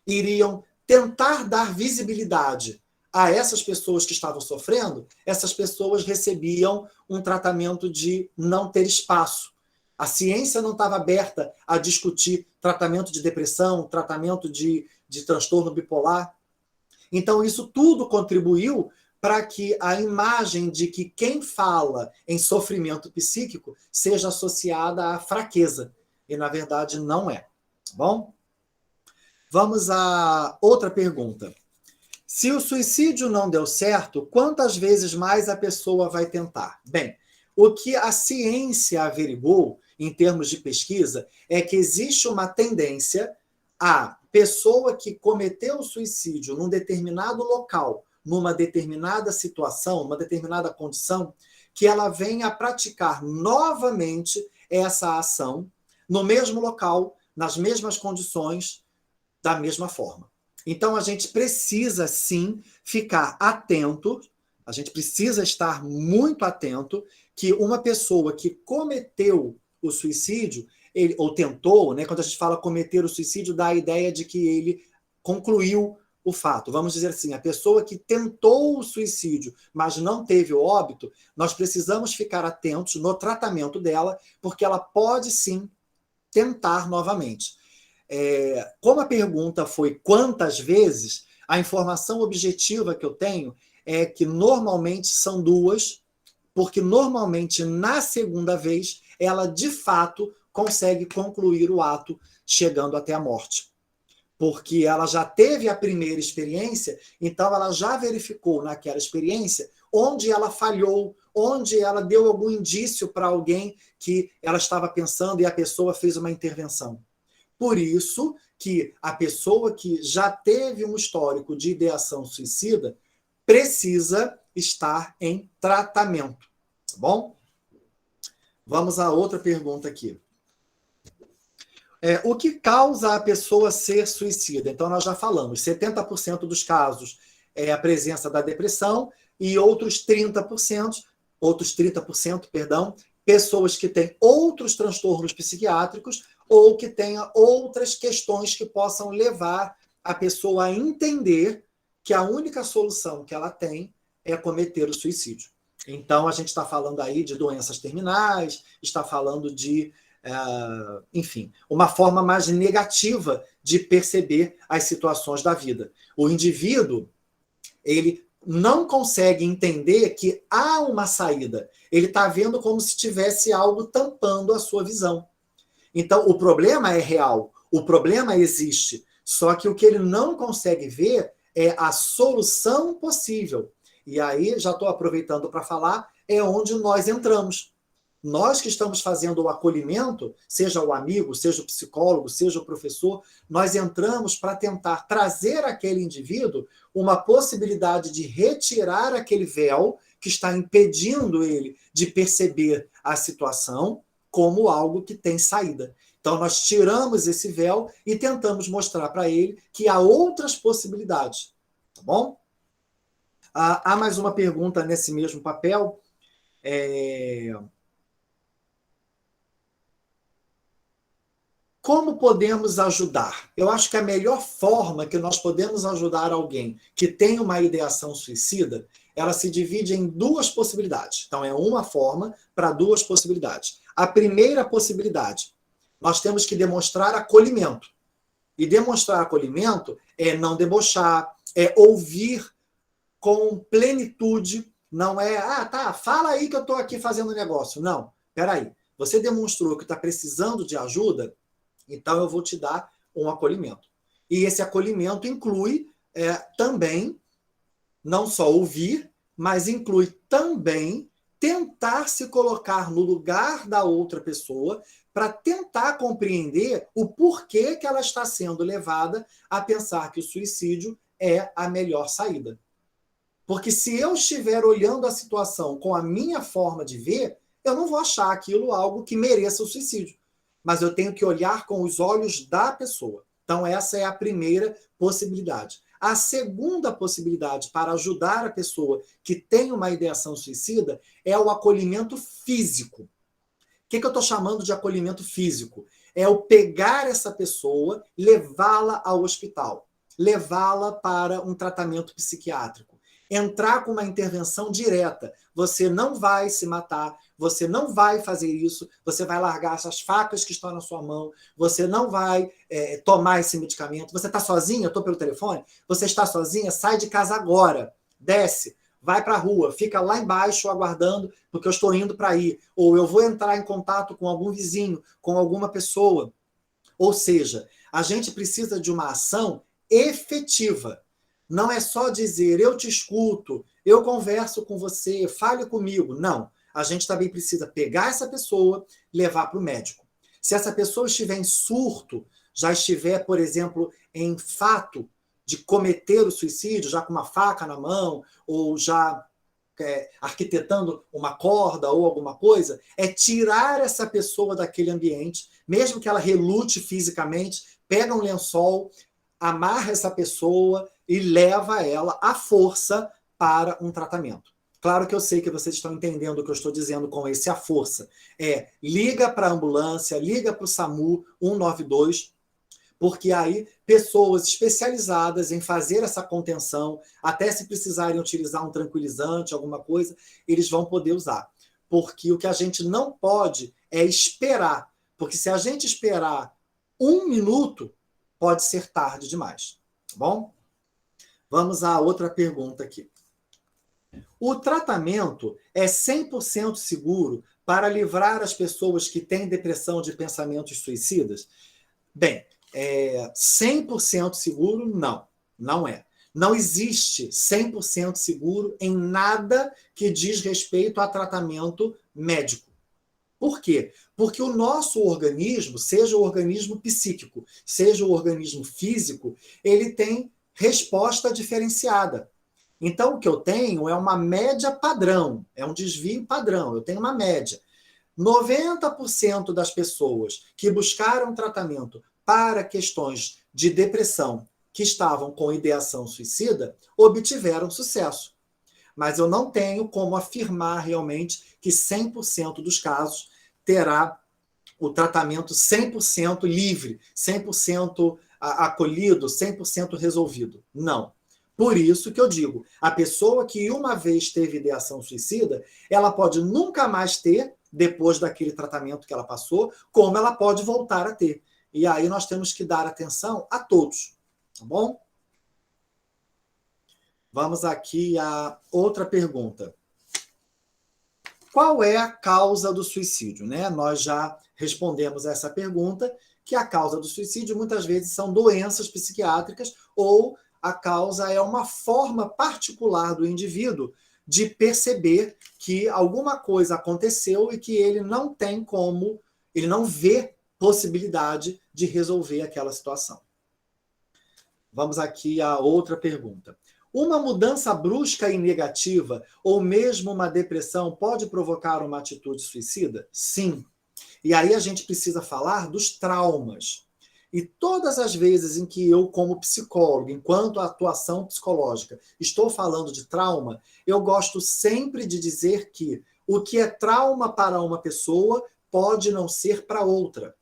iriam tentar dar visibilidade a essas pessoas que estavam sofrendo, essas pessoas recebiam um tratamento de não ter espaço. A ciência não estava aberta a discutir tratamento de depressão, tratamento de transtorno bipolar. Então, isso tudo contribuiu para que a imagem de que quem fala em sofrimento psíquico seja associada à fraqueza. E, na verdade, não é. Tá bom? Vamos a outra pergunta. Se o suicídio não deu certo, quantas vezes mais a pessoa vai tentar? Bem, o que a ciência averigou, em termos de pesquisa, é que existe uma tendência a pessoa que cometeu o suicídio num determinado local, numa determinada situação, uma determinada condição, que ela venha a praticar novamente essa ação no mesmo local, nas mesmas condições, da mesma forma. Então, a gente precisa, sim, ficar atento, a gente precisa estar muito atento que uma pessoa que cometeu o suicídio, ou tentou, né, quando a gente fala cometer o suicídio, dá a ideia de que ele concluiu o fato. Vamos dizer assim, a pessoa que tentou o suicídio, mas não teve o óbito, nós precisamos ficar atentos no tratamento dela, porque ela pode, sim, tentar novamente. Como a pergunta foi quantas vezes, a informação objetiva que eu tenho é que normalmente são 2, porque normalmente na segunda vez ela de fato consegue concluir o ato chegando até a morte. Porque ela já teve a primeira experiência, então ela já verificou naquela experiência onde ela falhou, onde ela deu algum indício para alguém que ela estava pensando e a pessoa fez uma intervenção. Por isso que a pessoa que já teve um histórico de ideação suicida precisa estar em tratamento. Tá bom? Vamos a outra pergunta aqui. O que causa a pessoa ser suicida? Então, nós já falamos, 70% dos casos é a presença da depressão e outros 30%, pessoas que têm outros transtornos psiquiátricos ou que tenha outras questões que possam levar a pessoa a entender que a única solução que ela tem é cometer o suicídio. Então, a gente está falando aí de doenças terminais, está falando de, enfim, uma forma mais negativa de perceber as situações da vida. O indivíduo, ele não consegue entender que há uma saída. Ele está vendo como se tivesse algo tampando a sua visão. Então, o problema é real, o problema existe, só que o que ele não consegue ver é a solução possível. E aí, já estou aproveitando para falar, é onde nós entramos. Nós que estamos fazendo o acolhimento, seja o amigo, seja o psicólogo, seja o professor, nós entramos para tentar trazer àquele indivíduo uma possibilidade de retirar aquele véu que está impedindo ele de perceber a situação como algo que tem saída. Então, nós tiramos esse véu e tentamos mostrar para ele que há outras possibilidades. Tá bom? Há mais uma pergunta nesse mesmo papel. Como podemos ajudar? Eu acho que a melhor forma que nós podemos ajudar alguém que tem uma ideação suicida, ela se divide em duas possibilidades. Então, é uma forma para duas possibilidades. A primeira possibilidade, nós temos que demonstrar acolhimento. E demonstrar acolhimento é não debochar, é ouvir com plenitude, não é, fala aí que eu estou aqui fazendo negócio. Não, peraí, você demonstrou que está precisando de ajuda, então eu vou te dar um acolhimento. E esse acolhimento inclui também, não só ouvir, mas inclui também tentar se colocar no lugar da outra pessoa para tentar compreender o porquê que ela está sendo levada a pensar que o suicídio é a melhor saída. Porque se eu estiver olhando a situação com a minha forma de ver, eu não vou achar aquilo algo que mereça o suicídio. Mas eu tenho que olhar com os olhos da pessoa. Então, essa é a primeira possibilidade. A segunda possibilidade para ajudar a pessoa que tem uma ideação suicida é o acolhimento físico. O que eu estou chamando de acolhimento físico? É o pegar essa pessoa, levá-la ao hospital, levá-la para um tratamento psiquiátrico, entrar com uma intervenção direta. Você não vai se matar, você não vai fazer isso, você vai largar essas facas que estão na sua mão, você não vai tomar esse medicamento. Você está sozinha? Eu estou pelo telefone? Você está sozinha? Sai de casa agora, desce, vai para a rua, fica lá embaixo aguardando, porque eu estou indo para aí. Ou eu vou entrar em contato com algum vizinho, com alguma pessoa. Ou seja, a gente precisa de uma ação efetiva. Não é só dizer, eu te escuto, eu converso com você, fale comigo. Não. A gente também precisa pegar essa pessoa, levar para o médico. Se essa pessoa estiver em surto, já estiver, por exemplo, em fato de cometer o suicídio, já com uma faca na mão, ou já arquitetando uma corda ou alguma coisa, é tirar essa pessoa daquele ambiente, mesmo que ela relute fisicamente, pega um lençol, amarra essa pessoa e leva ela à força para um tratamento. Claro que eu sei que vocês estão entendendo o que eu estou dizendo com esse à força. Liga para a ambulância, liga para o SAMU 192, porque aí pessoas especializadas em fazer essa contenção, até se precisarem utilizar um tranquilizante, alguma coisa, eles vão poder usar. Porque o que a gente não pode é esperar, porque se a gente esperar 1 minuto, pode ser tarde demais. Tá bom? Vamos à outra pergunta aqui. O tratamento é 100% seguro para livrar as pessoas que têm depressão de pensamentos suicidas? Bem, 100% seguro, não é. Não existe 100% seguro em nada que diz respeito a tratamento médico. Por quê? Porque o nosso organismo, seja o organismo psíquico, seja o organismo físico, ele tem resposta diferenciada. Então, o que eu tenho é uma média padrão, é um desvio padrão, eu tenho uma média. 90% das pessoas que buscaram tratamento para questões de depressão que estavam com ideação suicida obtiveram sucesso. Mas eu não tenho como afirmar realmente que 100% dos casos terá o tratamento 100% livre, 100% acolhido, 100% resolvido. Não. Por isso que eu digo, a pessoa que uma vez teve ideação suicida, ela pode nunca mais ter, depois daquele tratamento que ela passou, como ela pode voltar a ter. E aí nós temos que dar atenção a todos, tá bom? Vamos aqui a outra pergunta. Qual é a causa do suicídio? Né? Nós já respondemos essa pergunta, que a causa do suicídio muitas vezes são doenças psiquiátricas ou a causa é uma forma particular do indivíduo de perceber que alguma coisa aconteceu e que ele não tem como, ele não vê possibilidade de resolver aquela situação. Vamos aqui a outra pergunta. Uma mudança brusca e negativa, ou mesmo uma depressão, pode provocar uma atitude suicida? Sim. E aí a gente precisa falar dos traumas. E todas as vezes em que eu, como psicólogo, enquanto atuação psicológica, estou falando de trauma, eu gosto sempre de dizer que o que é trauma para uma pessoa pode não ser para outra.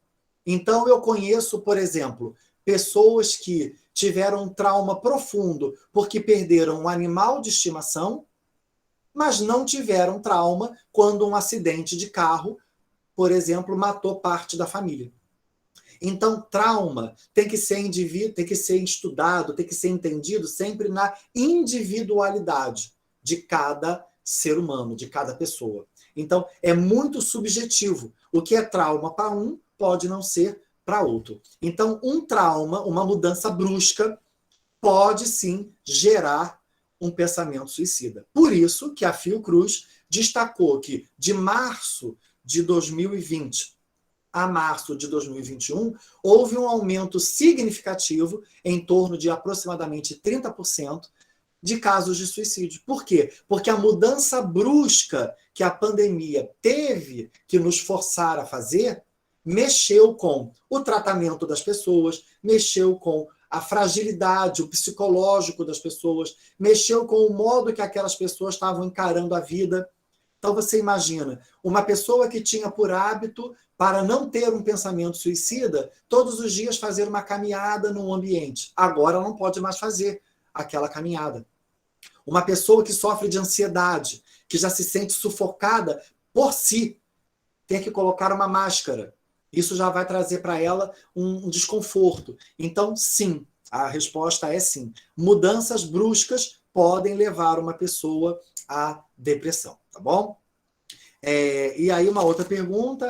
Então eu conheço, por exemplo, pessoas que tiveram um trauma profundo porque perderam um animal de estimação, mas não tiveram trauma quando um acidente de carro, por exemplo, matou parte da família. Então, trauma tem que ser estudado, tem que ser entendido sempre na individualidade de cada ser humano, de cada pessoa. Então, é muito subjetivo. O que é trauma para um pode não ser para outro. Então, um trauma, uma mudança brusca, pode sim gerar um pensamento suicida. Por isso que a Fiocruz destacou que de março de 2020 a março de 2021, houve um aumento significativo, em torno de aproximadamente 30%, de casos de suicídio. Por quê? Porque a mudança brusca que a pandemia teve que nos forçar a fazer mexeu com o tratamento das pessoas, mexeu com a fragilidade, o psicológico das pessoas, mexeu com o modo que aquelas pessoas estavam encarando a vida. Então você imagina, uma pessoa que tinha por hábito, para não ter um pensamento suicida, todos os dias fazer uma caminhada num ambiente. Agora não pode mais fazer aquela caminhada. Uma pessoa que sofre de ansiedade, que já se sente sufocada por si, tem que colocar uma máscara. Isso já vai trazer para ela um desconforto. Então, sim, a resposta é sim. Mudanças bruscas podem levar uma pessoa à depressão, tá bom? E aí uma outra pergunta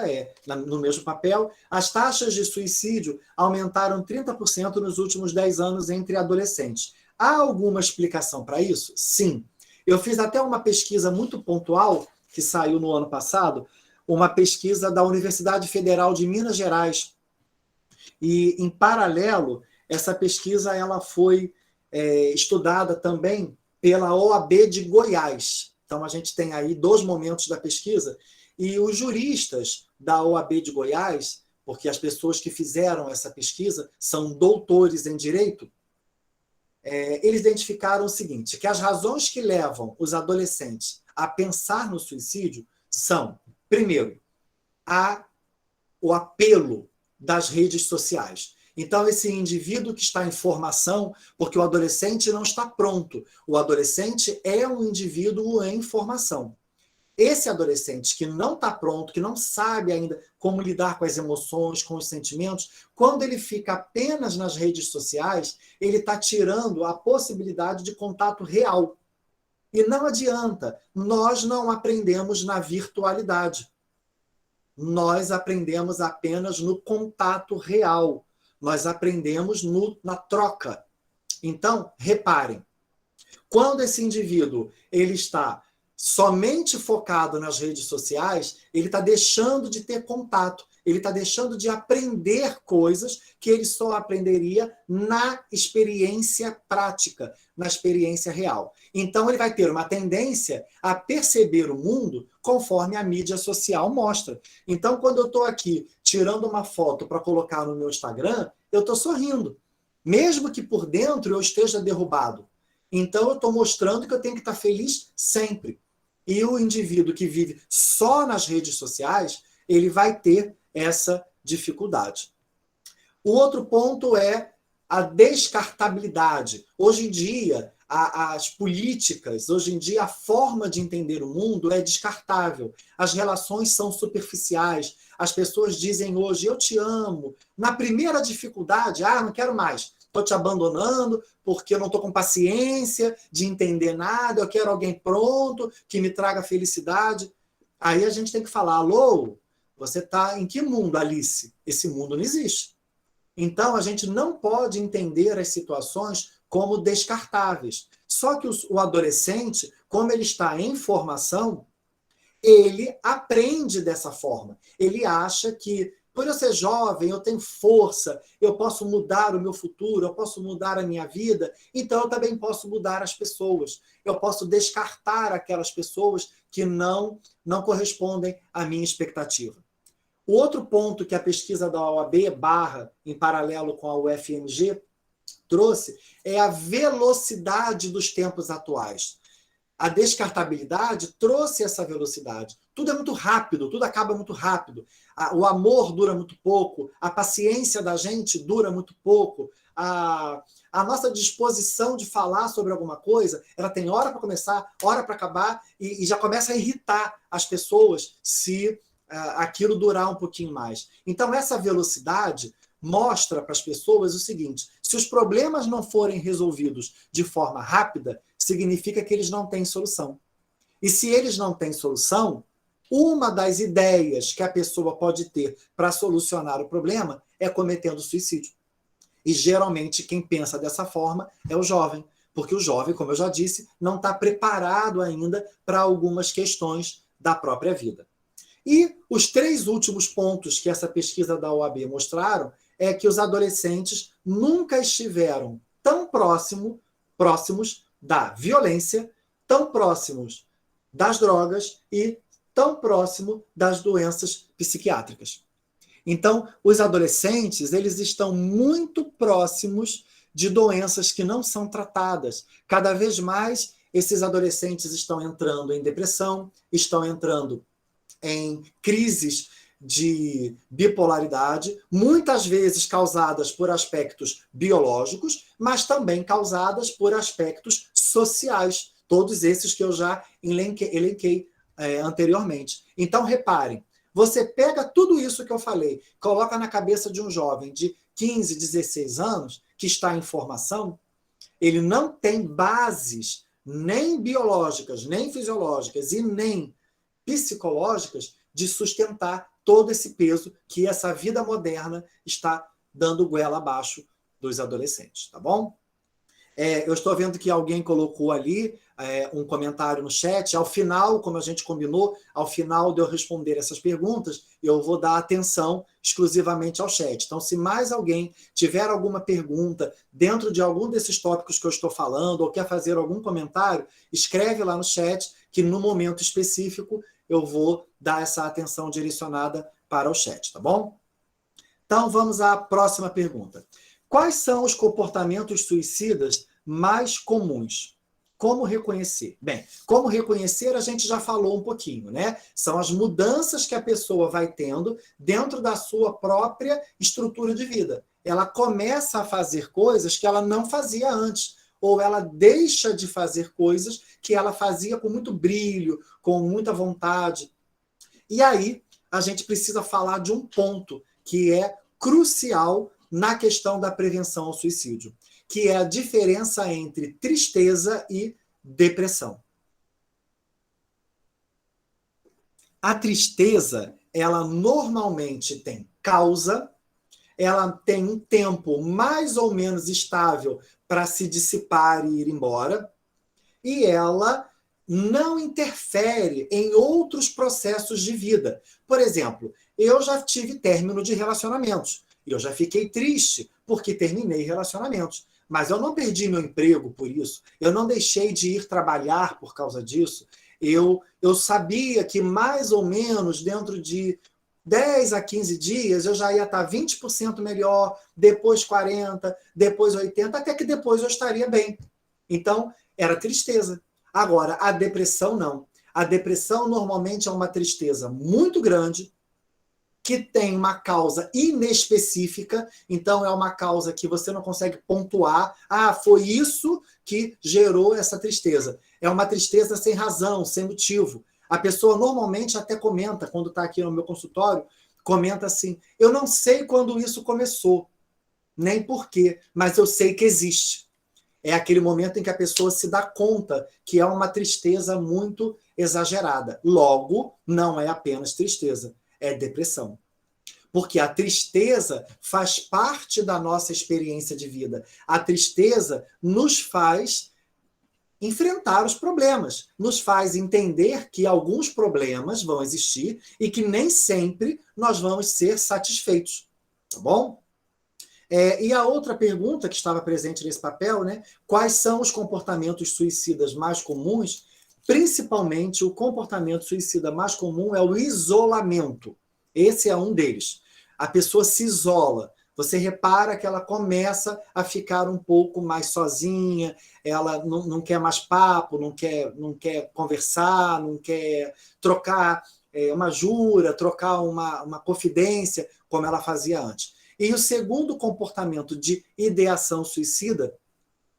no mesmo papel, as taxas de suicídio aumentaram 30% nos últimos 10 anos entre adolescentes. Há alguma explicação para isso? Sim. Eu fiz até uma pesquisa muito pontual, que saiu no ano passado, uma pesquisa da Universidade Federal de Minas Gerais. E, em paralelo, essa pesquisa ela foi estudada também pela OAB de Goiás. Então, a gente tem aí 2 momentos da pesquisa, e os juristas da OAB de Goiás, porque as pessoas que fizeram essa pesquisa são doutores em direito, eles identificaram o seguinte, que as razões que levam os adolescentes a pensar no suicídio são, primeiro, o apelo das redes sociais. Então, esse indivíduo que está em formação, porque o adolescente não está pronto, o adolescente é um indivíduo em formação. Esse adolescente que não está pronto, que não sabe ainda como lidar com as emoções, com os sentimentos, quando ele fica apenas nas redes sociais, ele está tirando a possibilidade de contato real. E não adianta, nós não aprendemos na virtualidade. Nós aprendemos apenas no contato real. Nós aprendemos na troca. Então, reparem, quando esse indivíduo ele está somente focado nas redes sociais, ele está deixando de ter contato, ele está deixando de aprender coisas que ele só aprenderia na experiência prática, na experiência real. Então, ele vai ter uma tendência a perceber o mundo conforme a mídia social mostra. Então, quando eu estou aqui tirando uma foto para colocar no meu Instagram, eu estou sorrindo, mesmo que por dentro eu esteja derrubado. Então, eu estou mostrando que eu tenho que estar feliz sempre. E o indivíduo que vive só nas redes sociais, ele vai ter essa dificuldade. O outro ponto é a descartabilidade. Hoje em dia, as políticas, hoje em dia, a forma de entender o mundo é descartável. As relações são superficiais. As pessoas dizem hoje, eu te amo. Na primeira dificuldade, não quero mais. Estou te abandonando porque eu não estou com paciência de entender nada, eu quero alguém pronto, que me traga felicidade. Aí a gente tem que falar, alô, você está em que mundo, Alice? Esse mundo não existe. Então, a gente não pode entender as situações como descartáveis. Só que o adolescente, como ele está em formação, ele aprende dessa forma. Ele acha que, por eu ser jovem, eu tenho força, eu posso mudar o meu futuro, eu posso mudar a minha vida, então eu também posso mudar as pessoas. Eu posso descartar aquelas pessoas que não correspondem à minha expectativa. O outro ponto que a pesquisa da OAB barra, em paralelo com a UFMG, trouxe é a velocidade dos tempos atuais. A descartabilidade trouxe essa velocidade. Tudo é muito rápido, tudo acaba muito rápido. O amor dura muito pouco, a paciência da gente dura muito pouco, a nossa disposição de falar sobre alguma coisa, ela tem hora para começar, hora para acabar, e já começa a irritar as pessoas se aquilo durar um pouquinho mais. Então, essa velocidade mostra para as pessoas o seguinte: se os problemas não forem resolvidos de forma rápida, significa que eles não têm solução. E se eles não têm solução, uma das ideias que a pessoa pode ter para solucionar o problema é cometendo suicídio. E geralmente quem pensa dessa forma é o jovem, porque o jovem, como eu já disse, não está preparado ainda para algumas questões da própria vida. E os 3 últimos pontos que essa pesquisa da OAB mostraram é que os adolescentes nunca estiveram tão próximos da violência, tão próximos das drogas e tão próximo das doenças psiquiátricas. Então, os adolescentes, eles estão muito próximos de doenças que não são tratadas. Cada vez mais, esses adolescentes estão entrando em depressão, estão entrando em crises de bipolaridade, muitas vezes causadas por aspectos biológicos, mas também causadas por aspectos sociais, todos esses que eu já elenquei anteriormente. Então, reparem, você pega tudo isso que eu falei, coloca na cabeça de um jovem de 15, 16 anos, que está em formação, ele não tem bases nem biológicas, nem fisiológicas e nem psicológicas de sustentar todo esse peso que essa vida moderna está dando goela abaixo dos adolescentes, tá bom? Eu estou vendo que alguém colocou ali um comentário no chat. Ao final, como a gente combinou, ao final de eu responder essas perguntas, eu vou dar atenção exclusivamente ao chat. Então, se mais alguém tiver alguma pergunta dentro de algum desses tópicos que eu estou falando, ou quer fazer algum comentário, escreve lá no chat, que no momento específico eu vou dar essa atenção direcionada para o chat, tá bom? Então, vamos à próxima pergunta. Quais são os comportamentos suicidas mais comuns? Como reconhecer? Bem, como reconhecer a gente já falou um pouquinho, né? São as mudanças que a pessoa vai tendo dentro da sua própria estrutura de vida. Ela começa a fazer coisas que ela não fazia antes, ou ela deixa de fazer coisas que ela fazia com muito brilho, com muita vontade. E aí, a gente precisa falar de um ponto que é crucial na questão da prevenção ao suicídio, que é a diferença entre tristeza e depressão. A tristeza, ela normalmente tem causa, ela tem um tempo mais ou menos estável para se dissipar e ir embora, e ela não interfere em outros processos de vida. Por exemplo, eu já tive término de relacionamentos. Eu já fiquei triste porque terminei relacionamentos. Mas eu não perdi meu emprego por isso. Eu não deixei de ir trabalhar por causa disso. Eu sabia que mais ou menos dentro de 10 a 15 dias eu já ia estar 20% melhor, depois 40%, depois 80%, até que depois eu estaria bem. Então, era tristeza. Agora, a depressão não. A depressão normalmente é uma tristeza muito grande, que tem uma causa inespecífica, então é uma causa que você não consegue pontuar, foi isso que gerou essa tristeza. É uma tristeza sem razão, sem motivo. A pessoa normalmente até comenta, quando está aqui no meu consultório, comenta assim, eu não sei quando isso começou, nem por quê, mas eu sei que existe. É aquele momento em que a pessoa se dá conta que é uma tristeza muito exagerada. Logo, não é apenas tristeza, é depressão. Porque a tristeza faz parte da nossa experiência de vida. A tristeza nos faz enfrentar os problemas, nos faz entender que alguns problemas vão existir e que nem sempre nós vamos ser satisfeitos. Tá bom? E a outra pergunta que estava presente nesse papel, né? Quais são os comportamentos suicidas mais comuns? Principalmente, o comportamento suicida mais comum é o isolamento. Esse é um deles. A pessoa se isola. Você repara que ela começa a ficar um pouco mais sozinha, ela não quer mais papo, não quer conversar, não quer trocar uma jura, trocar uma confidência, como ela fazia antes. E o segundo comportamento de ideação suicida,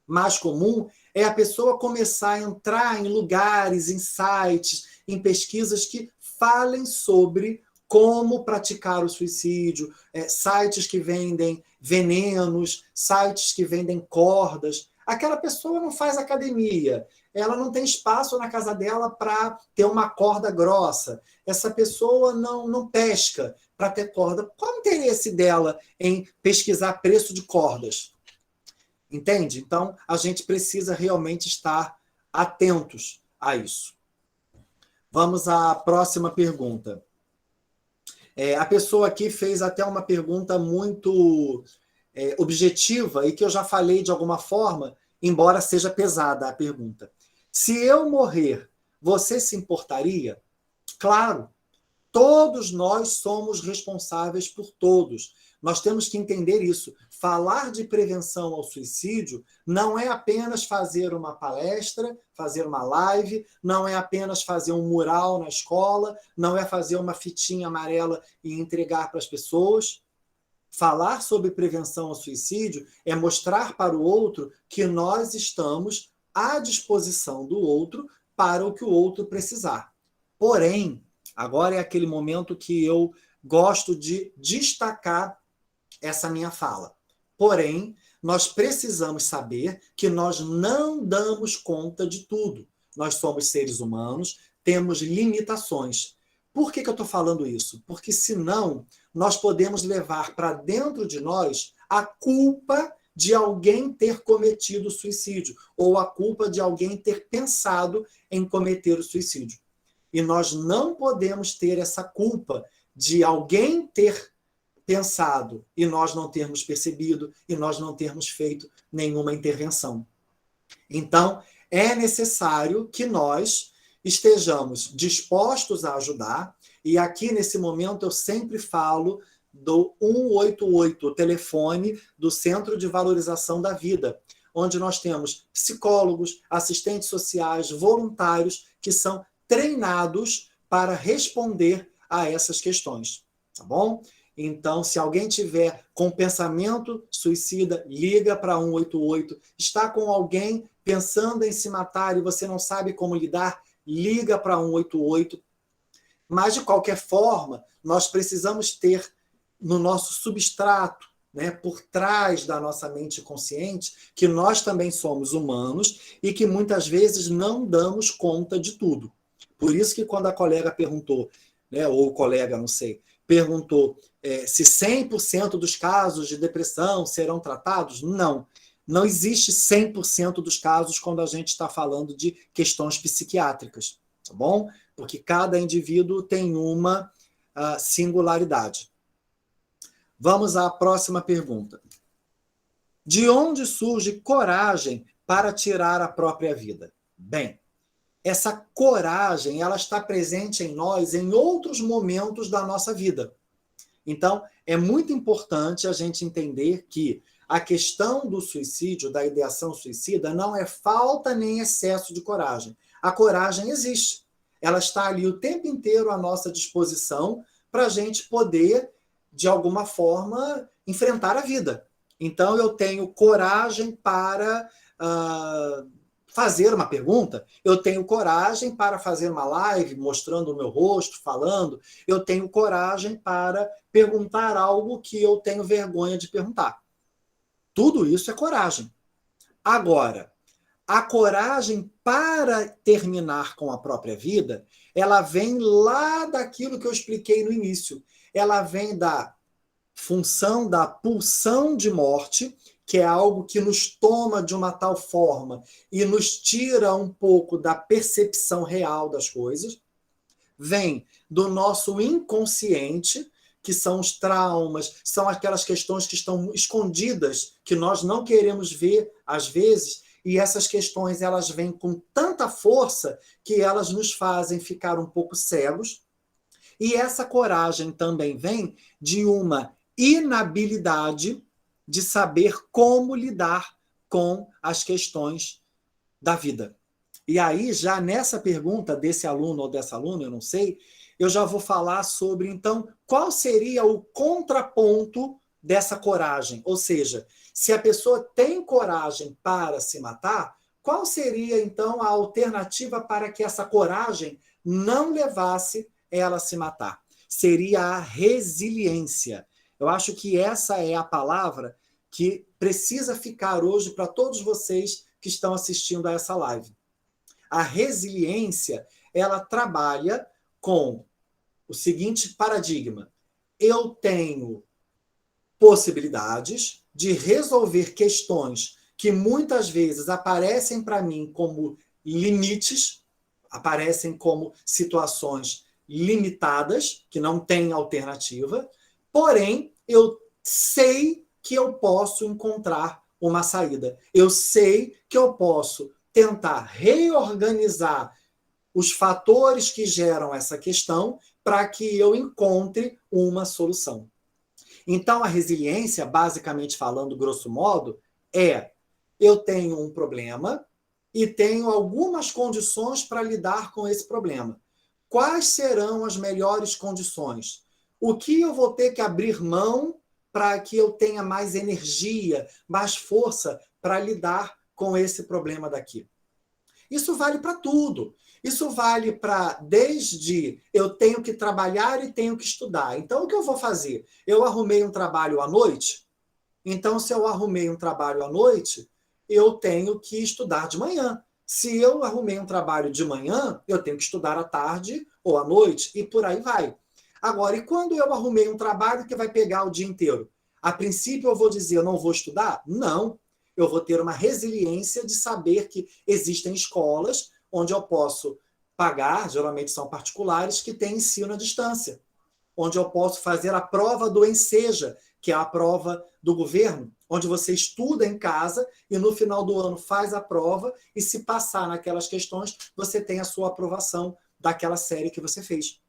mais comum, é a pessoa começar a entrar em lugares, em sites, em pesquisas que falem sobre como praticar o suicídio, sites que vendem venenos, sites que vendem cordas. Aquela pessoa não faz academia, ela não tem espaço na casa dela para ter uma corda grossa, essa pessoa não pesca para ter corda. Qual o interesse dela em pesquisar preço de cordas? Entende? Então, a gente precisa realmente estar atentos a isso. Vamos à próxima pergunta. A pessoa aqui fez até uma pergunta muito objetiva e que eu já falei de alguma forma, embora seja pesada a pergunta. Se eu morrer, você se importaria? Claro, todos nós somos responsáveis por todos. Nós temos que entender isso. Falar de prevenção ao suicídio não é apenas fazer uma palestra, fazer uma live, não é apenas fazer um mural na escola, não é fazer uma fitinha amarela e entregar para as pessoas. Falar sobre prevenção ao suicídio é mostrar para o outro que nós estamos à disposição do outro para o que o outro precisar. Porém, agora é aquele momento que eu gosto de destacar essa minha fala. Porém, nós precisamos saber que nós não damos conta de tudo. Nós somos seres humanos, temos limitações. Por que eu estou falando isso? Porque senão nós podemos levar para dentro de nós a culpa de alguém ter cometido o suicídio ou a culpa de alguém ter pensado em cometer o suicídio. E nós não podemos ter essa culpa de alguém ter pensado e nós não termos percebido e nós não termos feito nenhuma intervenção. Então, é necessário que nós estejamos dispostos a ajudar, e aqui nesse momento eu sempre falo do 188, o telefone do Centro de Valorização da Vida, onde nós temos psicólogos, assistentes sociais, voluntários que são treinados para responder a essas questões, tá bom? Então, se alguém tiver com pensamento suicida, liga para 188. Está com alguém pensando em se matar e você não sabe como lidar, liga para 188. Mas, de qualquer forma, nós precisamos ter no nosso substrato, né, por trás da nossa mente consciente, que nós também somos humanos e que muitas vezes não damos conta de tudo. Por isso que quando a colega perguntou, né, ou o colega, não sei, perguntou se 100% dos casos de depressão serão tratados, não. Não existe 100% dos casos quando a gente está falando de questões psiquiátricas, tá bom? Porque cada indivíduo tem uma singularidade. Vamos à próxima pergunta. De onde surge coragem para tirar a própria vida? Bem, essa coragem ela está presente em nós em outros momentos da nossa vida. Então, é muito importante a gente entender que a questão do suicídio, da ideação suicida, não é falta nem excesso de coragem. A coragem existe. Ela está ali o tempo inteiro à nossa disposição para a gente poder, de alguma forma, enfrentar a vida. Então, eu tenho coragem para fazer uma pergunta, eu tenho coragem para fazer uma live mostrando o meu rosto, falando, eu tenho coragem para perguntar algo que eu tenho vergonha de perguntar. Tudo isso é coragem. Agora, a coragem para terminar com a própria vida, ela vem lá daquilo que eu expliquei no início. Ela vem da função da pulsão de morte, que é algo que nos toma de uma tal forma e nos tira um pouco da percepção real das coisas. Vem do nosso inconsciente, que são os traumas, são aquelas questões que estão escondidas, que nós não queremos ver, às vezes, e essas questões elas vêm com tanta força que elas nos fazem ficar um pouco cegos. E essa coragem também vem de uma inabilidade de saber como lidar com as questões da vida. E aí, já nessa pergunta desse aluno ou dessa aluna, eu não sei, eu já vou falar sobre, então, qual seria o contraponto dessa coragem? Ou seja, se a pessoa tem coragem para se matar, qual seria, então, a alternativa para que essa coragem não levasse ela a se matar? Seria a resiliência. Eu acho que essa é a palavra que precisa ficar hoje para todos vocês que estão assistindo a essa live. A resiliência, ela trabalha com o seguinte paradigma: eu tenho possibilidades de resolver questões que muitas vezes aparecem para mim como limites, aparecem como situações limitadas, que não têm alternativa, porém, eu sei que eu posso encontrar uma saída. Eu sei que eu posso tentar reorganizar os fatores que geram essa questão para que eu encontre uma solução. Então, a resiliência, basicamente falando, grosso modo, eu tenho um problema e tenho algumas condições para lidar com esse problema. Quais serão as melhores condições? O que eu vou ter que abrir mão para que eu tenha mais energia, mais força para lidar com esse problema daqui? Isso vale para tudo. Isso vale para, desde eu tenho que trabalhar e tenho que estudar. Então, o que eu vou fazer? Eu arrumei um trabalho à noite? Então, se eu arrumei um trabalho à noite, eu tenho que estudar de manhã. Se eu arrumei um trabalho de manhã, eu tenho que estudar à tarde ou à noite, e por aí vai. Agora, e quando eu arrumei um trabalho que vai pegar o dia inteiro? A princípio, eu vou dizer, eu não vou estudar? Não. Eu vou ter uma resiliência de saber que existem escolas onde eu posso pagar, geralmente são particulares, que têm ensino à distância, onde eu posso fazer a prova do Enseja, que é a prova do governo, onde você estuda em casa e no final do ano faz a prova e se passar naquelas questões, você tem a sua aprovação daquela série que você fez.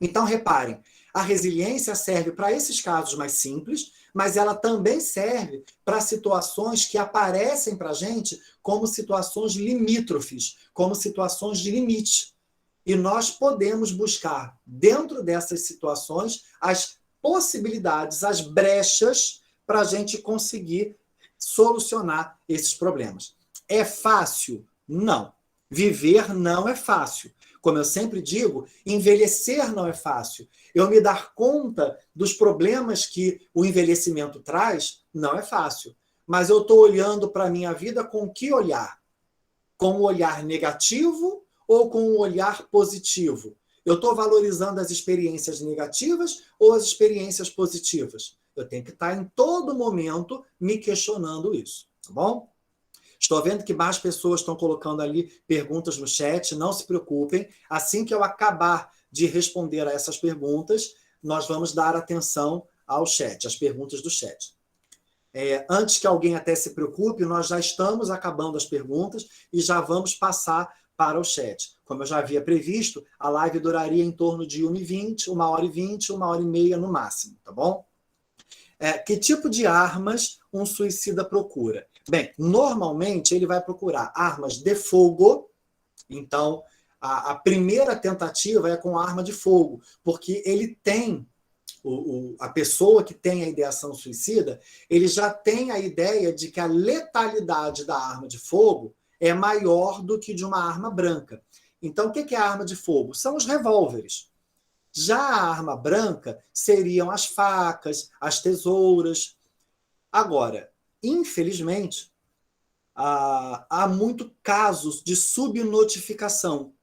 Então, reparem, a resiliência serve para esses casos mais simples, mas ela também serve para situações que aparecem para a gente como situações limítrofes, como situações de limite. E nós podemos buscar, dentro dessas situações, as possibilidades, as brechas para a gente conseguir solucionar esses problemas. É fácil? Não. Viver não é fácil. Como eu sempre digo, envelhecer não é fácil. Eu me dar conta dos problemas que o envelhecimento traz não é fácil. Mas eu estou olhando para a minha vida com que olhar? Com um olhar negativo ou com um olhar positivo? Eu estou valorizando as experiências negativas ou as experiências positivas? Eu tenho que estar em todo momento me questionando isso, tá bom? Estou vendo que mais pessoas estão colocando ali perguntas no chat, não se preocupem. Assim que eu acabar de responder a essas perguntas, nós vamos dar atenção ao chat, às perguntas do chat. Antes que alguém até se preocupe, nós já estamos acabando as perguntas e já vamos passar para o chat. Como eu já havia previsto, a live duraria em torno de 1h20, 1h20, 1h30 no máximo, tá bom? Que tipo de armas um suicida procura? Bem, normalmente ele vai procurar armas de fogo. Então, A primeira tentativa é com arma de fogo, porque ele tem, a pessoa que tem a ideação suicida, ele já tem a ideia de que a letalidade da arma de fogo é maior do que de uma arma branca. Então, o que é a arma de fogo? São os revólveres. Já a arma branca seriam as facas, as tesouras. Agora, infelizmente, há muitos casos de subnotificação.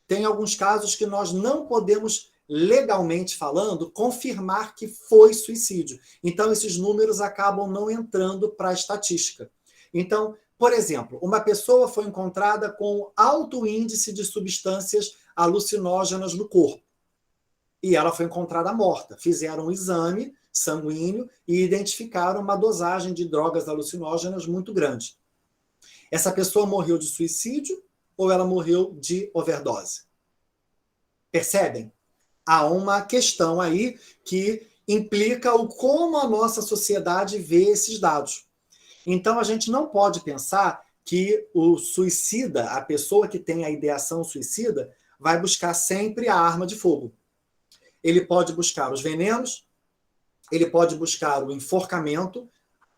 Tem alguns casos que nós não podemos, legalmente falando, confirmar que foi suicídio. Então, esses números acabam não entrando para a estatística. Então, por exemplo, uma pessoa foi encontrada com alto índice de substâncias alucinógenas no corpo. E ela foi encontrada morta. Fizeram um exame sanguíneo e identificaram uma dosagem de drogas alucinógenas muito grande. Essa pessoa morreu de suicídio ou ela morreu de overdose? Percebem? Há uma questão aí que implica o como a nossa sociedade vê esses dados. Então, a gente não pode pensar que o suicida, a pessoa que tem a ideação suicida, vai buscar sempre a arma de fogo. Ele pode buscar os venenos, ele pode buscar o enforcamento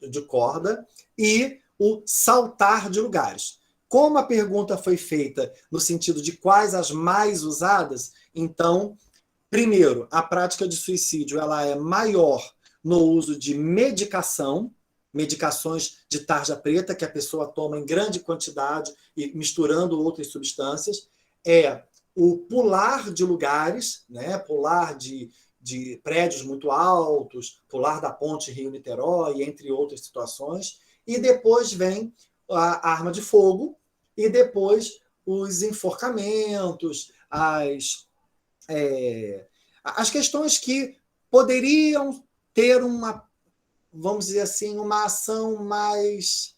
de corda e o saltar de lugares. Como a pergunta foi feita no sentido de quais as mais usadas, então, primeiro, a prática de suicídio ela é maior no uso de medicação, medicações de tarja preta que a pessoa toma em grande quantidade e misturando outras substâncias, é o pular de lugares, né? Pular de prédios muito altos, pular da ponte Rio-Niterói, entre outras situações, e depois vem a arma de fogo, e depois os enforcamentos, as questões que poderiam ter uma, vamos dizer assim, uma ação mais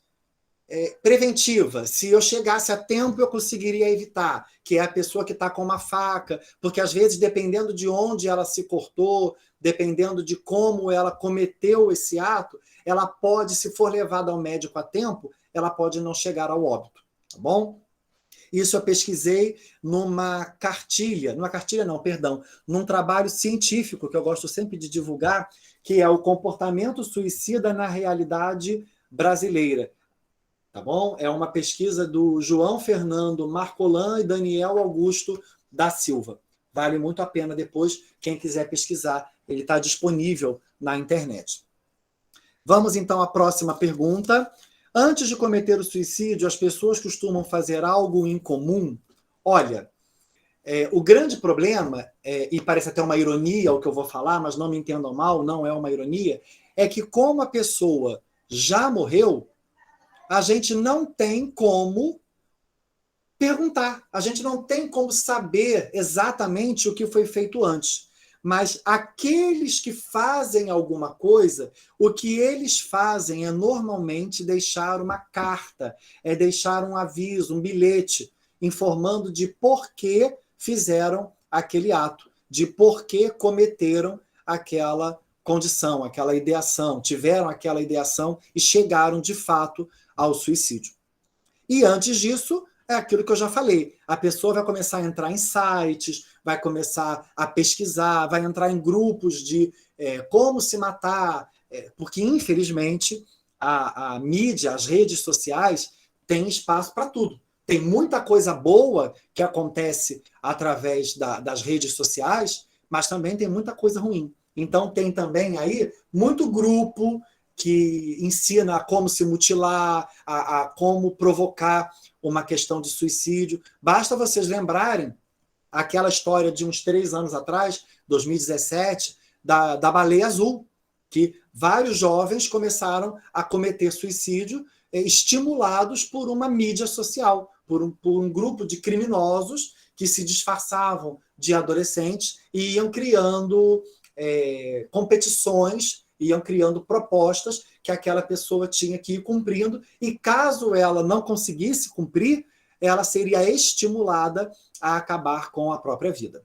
preventiva. Se eu chegasse a tempo, eu conseguiria evitar, que é a pessoa que está com uma faca, porque às vezes, dependendo de onde ela se cortou, dependendo de como ela cometeu esse ato, ela pode, se for levada ao médico a tempo, ela pode não chegar ao óbito, tá bom? Isso eu pesquisei num trabalho científico que eu gosto sempre de divulgar, que é o comportamento suicida na realidade brasileira. Tá bom? É uma pesquisa do João Fernando Marcolan e Daniel Augusto da Silva. Vale muito a pena depois, quem quiser pesquisar, ele está disponível na internet. Vamos então à próxima pergunta. Antes de cometer o suicídio, as pessoas costumam fazer algo em comum? Olha, o grande problema, e parece até uma ironia o que eu vou falar, mas não me entendam mal, não é uma ironia, é que como a pessoa já morreu, a gente não tem como perguntar, a gente não tem como saber exatamente o que foi feito antes. Mas aqueles que fazem alguma coisa, o que eles fazem é normalmente deixar uma carta, é deixar um aviso, um bilhete, informando de por que fizeram aquele ato, de por que cometeram aquela condição, aquela ideação, tiveram aquela ideação e chegaram de fato ao suicídio. E antes disso, é aquilo que eu já falei. A pessoa vai começar a entrar em sites, vai começar a pesquisar, vai entrar em grupos de como se matar, porque, infelizmente, a mídia, as redes sociais, têm espaço para tudo. Tem muita coisa boa que acontece através das redes sociais, mas também tem muita coisa ruim. Então, tem também aí muito grupo que ensina a como se mutilar, a como provocar uma questão de suicídio. Basta vocês lembrarem aquela história de uns 3 anos atrás, 2017, da baleia azul, que vários jovens começaram a cometer suicídio estimulados por uma mídia social, por um grupo de criminosos que se disfarçavam de adolescentes e iam criando competições, iam criando propostas que aquela pessoa tinha que ir cumprindo, e caso ela não conseguisse cumprir, ela seria estimulada a acabar com a própria vida.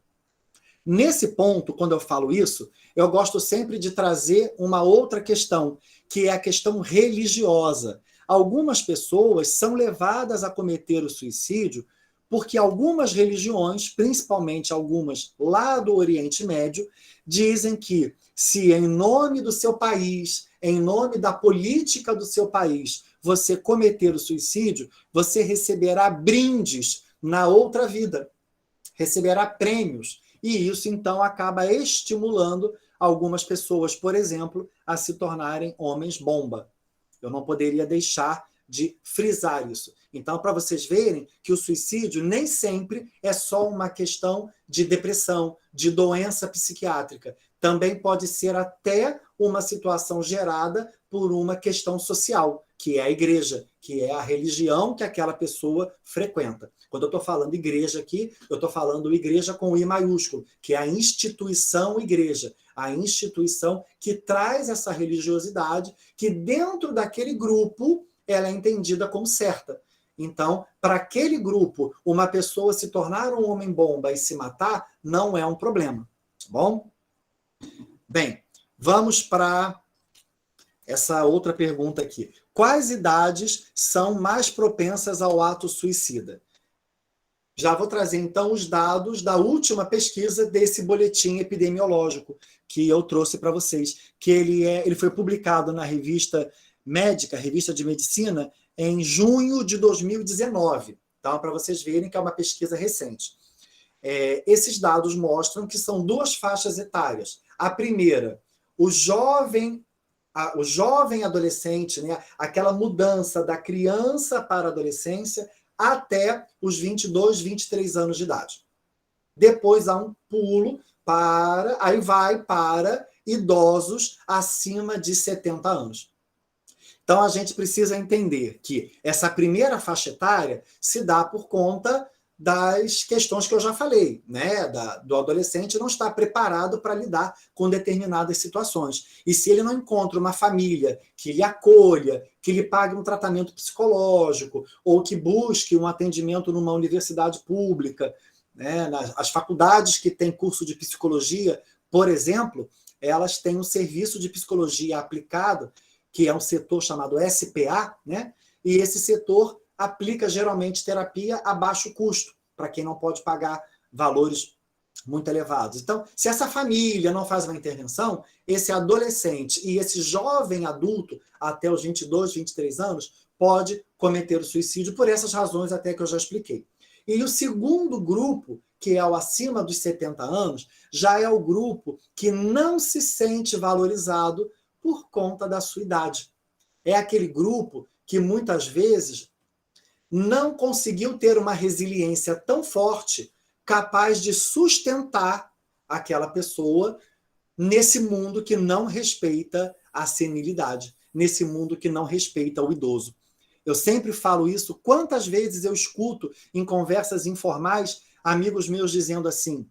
Nesse ponto, quando eu falo isso, eu gosto sempre de trazer uma outra questão, que é a questão religiosa. Algumas pessoas são levadas a cometer o suicídio Porque algumas religiões, principalmente algumas lá do Oriente Médio, dizem que se em nome do seu país, em nome da política do seu país, você cometer o suicídio, você receberá brindes na outra vida, receberá prêmios. E isso, então, acaba estimulando algumas pessoas, por exemplo, a se tornarem homens-bomba. Eu não poderia deixar de frisar isso. Então, para vocês verem que o suicídio nem sempre é só uma questão de depressão, de doença psiquiátrica. Também pode ser até uma situação gerada por uma questão social, que é a igreja, que é a religião que aquela pessoa frequenta. Quando eu estou falando igreja aqui, eu estou falando igreja com I maiúsculo, que é a instituição igreja, a instituição que traz essa religiosidade, que dentro daquele grupo ela é entendida como certa. Então, para aquele grupo, uma pessoa se tornar um homem-bomba e se matar não é um problema. Tá bom? Bem, vamos para essa outra pergunta aqui. Quais idades são mais propensas ao ato suicida? Já vou trazer, então, os dados da última pesquisa desse boletim epidemiológico que eu trouxe para vocês, que ele foi publicado na revista Médica, revista de medicina, em junho de 2019. Então, para vocês verem que é uma pesquisa recente. Esses dados mostram que são duas faixas etárias. A primeira, o jovem adolescente, né? Aquela mudança da criança para a adolescência até os 22, 23 anos de idade. Depois há um pulo aí vai para idosos acima de 70 anos. Então, a gente precisa entender que essa primeira faixa etária se dá por conta das questões que eu já falei, né? Do adolescente não estar preparado para lidar com determinadas situações. E se ele não encontra uma família que lhe acolha, que lhe pague um tratamento psicológico, ou que busque um atendimento numa universidade pública, né? As faculdades que têm curso de psicologia, por exemplo, elas têm um serviço de psicologia aplicado, que é um setor chamado SPA, né? E esse setor aplica geralmente terapia a baixo custo, para quem não pode pagar valores muito elevados. Então, se essa família não faz uma intervenção, esse adolescente e esse jovem adulto, até os 22, 23 anos, pode cometer o suicídio por essas razões até que eu já expliquei. E o segundo grupo, que é o acima dos 70 anos, já é o grupo que não se sente valorizado por conta da sua idade. É aquele grupo que muitas vezes não conseguiu ter uma resiliência tão forte capaz de sustentar aquela pessoa nesse mundo que não respeita a senilidade, nesse mundo que não respeita o idoso. Eu sempre falo isso, quantas vezes eu escuto em conversas informais amigos meus dizendo assim: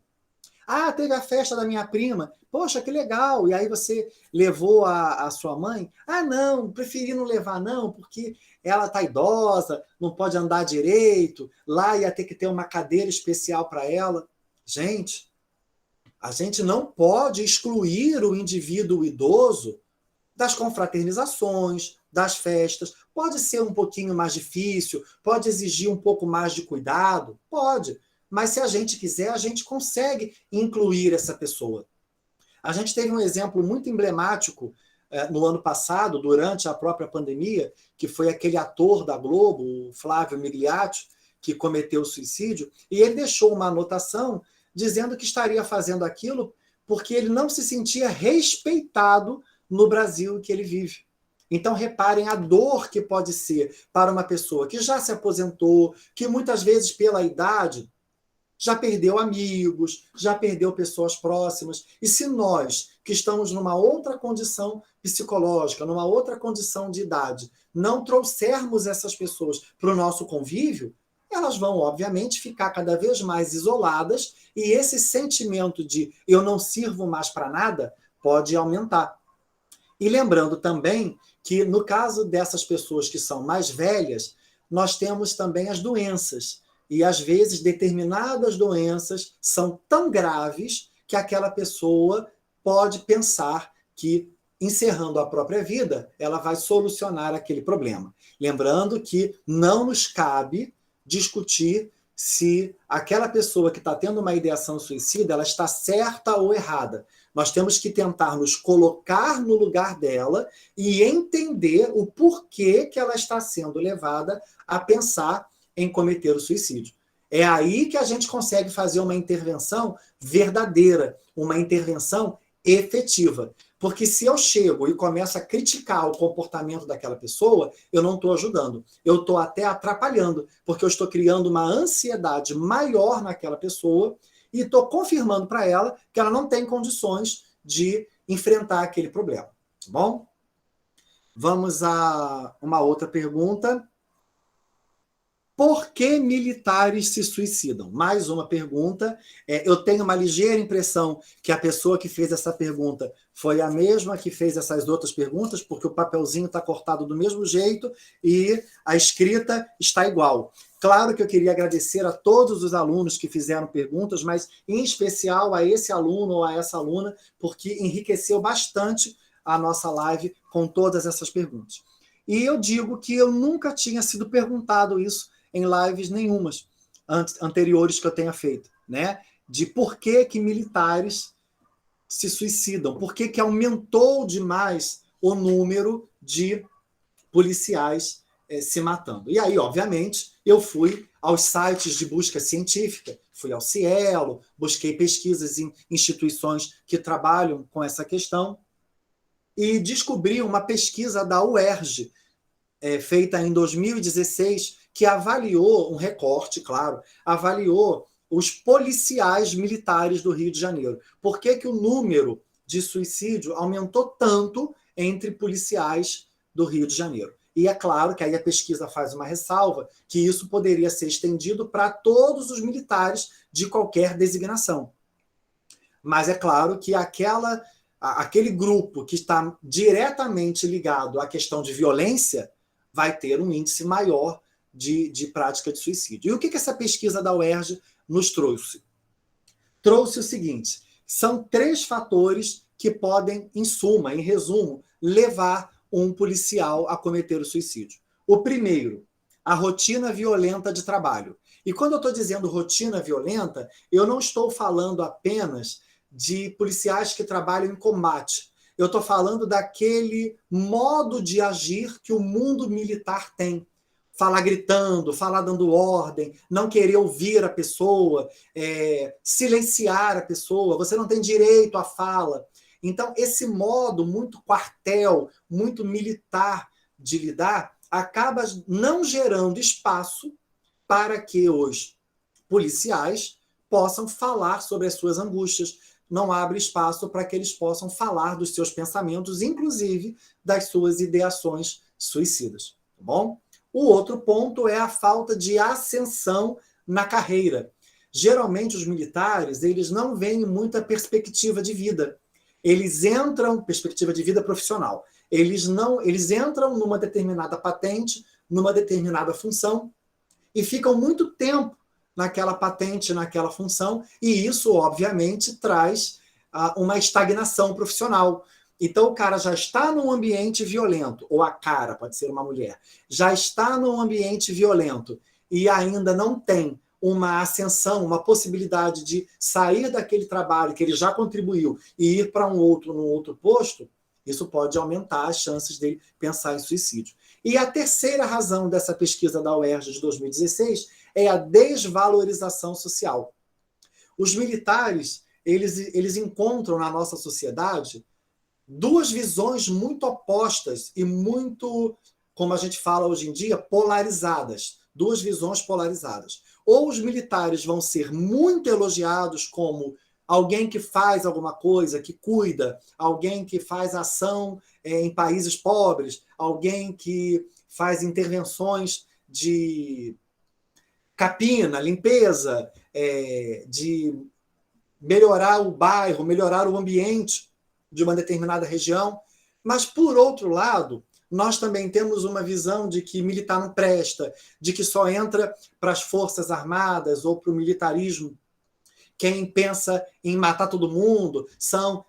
teve a festa da minha prima, poxa, que legal, e aí você levou a sua mãe? Não, preferi não levar não, porque ela está idosa, não pode andar direito, lá ia ter que ter uma cadeira especial para ela. Gente, a gente não pode excluir o indivíduo idoso das confraternizações, das festas. Pode ser um pouquinho mais difícil, pode exigir um pouco mais de cuidado, pode. Mas se a gente quiser, a gente consegue incluir essa pessoa. A gente teve um exemplo muito emblemático no ano passado, durante a própria pandemia, que foi aquele ator da Globo, o Flávio Migliaccio, que cometeu suicídio, e ele deixou uma anotação dizendo que estaria fazendo aquilo porque ele não se sentia respeitado no Brasil que ele vive. Então, reparem a dor que pode ser para uma pessoa que já se aposentou, que muitas vezes, pela idade, já perdeu amigos, já perdeu pessoas próximas. E se nós, que estamos numa outra condição psicológica, numa outra condição de idade, não trouxermos essas pessoas para o nosso convívio, elas vão, obviamente, ficar cada vez mais isoladas e esse sentimento de eu não sirvo mais para nada pode aumentar. E lembrando também que, no caso dessas pessoas que são mais velhas, nós temos também as doenças. E, às vezes, determinadas doenças são tão graves que aquela pessoa pode pensar que, encerrando a própria vida, ela vai solucionar aquele problema. Lembrando que não nos cabe discutir se aquela pessoa que está tendo uma ideação suicida, ela está certa ou errada. Nós temos que tentar nos colocar no lugar dela e entender o porquê que ela está sendo levada a pensar em cometer o suicídio. É aí que a gente consegue fazer uma intervenção verdadeira, uma intervenção efetiva. Porque se eu chego e começo a criticar o comportamento daquela pessoa, eu não estou ajudando. Eu estou até atrapalhando, porque eu estou criando uma ansiedade maior naquela pessoa e estou confirmando para ela que ela não tem condições de enfrentar aquele problema. Tá bom? Vamos a uma outra pergunta. Por que militares se suicidam? Mais uma pergunta. Eu tenho uma ligeira impressão que a pessoa que fez essa pergunta foi a mesma que fez essas outras perguntas, porque o papelzinho está cortado do mesmo jeito e a escrita está igual. Claro que eu queria agradecer a todos os alunos que fizeram perguntas, mas em especial a esse aluno ou a essa aluna, porque enriqueceu bastante a nossa live com todas essas perguntas. E eu digo que eu nunca tinha sido perguntado isso em lives nenhumas anteriores que eu tenha feito, né? De por que militares se suicidam, por que aumentou demais o número de policiais se matando. E aí, obviamente, eu fui aos sites de busca científica, fui ao Cielo, busquei pesquisas em instituições que trabalham com essa questão e descobri uma pesquisa da UERJ, feita em 2016, que avaliou, um recorte, claro, avaliou os policiais militares do Rio de Janeiro. Por que o número de suicídio aumentou tanto entre policiais do Rio de Janeiro? E é claro que aí a pesquisa faz uma ressalva que isso poderia ser estendido para todos os militares de qualquer designação. Mas é claro que aquele grupo que está diretamente ligado à questão de violência vai ter um índice maior de prática de suicídio. E o que essa pesquisa da UERJ nos trouxe? Trouxe o seguinte: são 3 fatores que podem, em suma, em resumo, levar um policial a cometer o suicídio. O primeiro, a rotina violenta de trabalho. E quando eu estou dizendo rotina violenta, eu não estou falando apenas de policiais que trabalham em combate. Eu estou falando daquele modo de agir que o mundo militar tem. Falar gritando, falar dando ordem, não querer ouvir a pessoa, silenciar a pessoa, você não tem direito à fala. Então, esse modo muito quartel, muito militar de lidar, acaba não gerando espaço para que os policiais possam falar sobre as suas angústias, não abre espaço para que eles possam falar dos seus pensamentos, inclusive das suas ideações suicidas. Tá bom? O outro ponto é a falta de ascensão na carreira. Geralmente, os militares, eles não veem muita perspectiva de vida. Eles entram, perspectiva de vida profissional, eles entram numa determinada patente, numa determinada função, e ficam muito tempo naquela patente, naquela função, e isso, obviamente, traz uma estagnação profissional. Então, o cara já está num ambiente violento, ou a cara, pode ser uma mulher, já está num ambiente violento e ainda não tem uma ascensão, uma possibilidade de sair daquele trabalho que ele já contribuiu e ir para num outro posto, isso pode aumentar as chances dele pensar em suicídio. E a terceira razão dessa pesquisa da UERJ de 2016 é a desvalorização social. Os militares, eles encontram na nossa sociedade 2 visões muito opostas e muito, como a gente fala hoje em dia, polarizadas. 2 visões polarizadas. Ou os militares vão ser muito elogiados como alguém que faz alguma coisa, que cuida, alguém que faz ação em países pobres, alguém que faz intervenções de capina, limpeza, de melhorar o bairro, melhorar o ambiente de uma determinada região. Mas, por outro lado, nós também temos uma visão de que militar não presta, de que só entra para as Forças Armadas ou para o militarismo quem pensa em matar todo mundo, são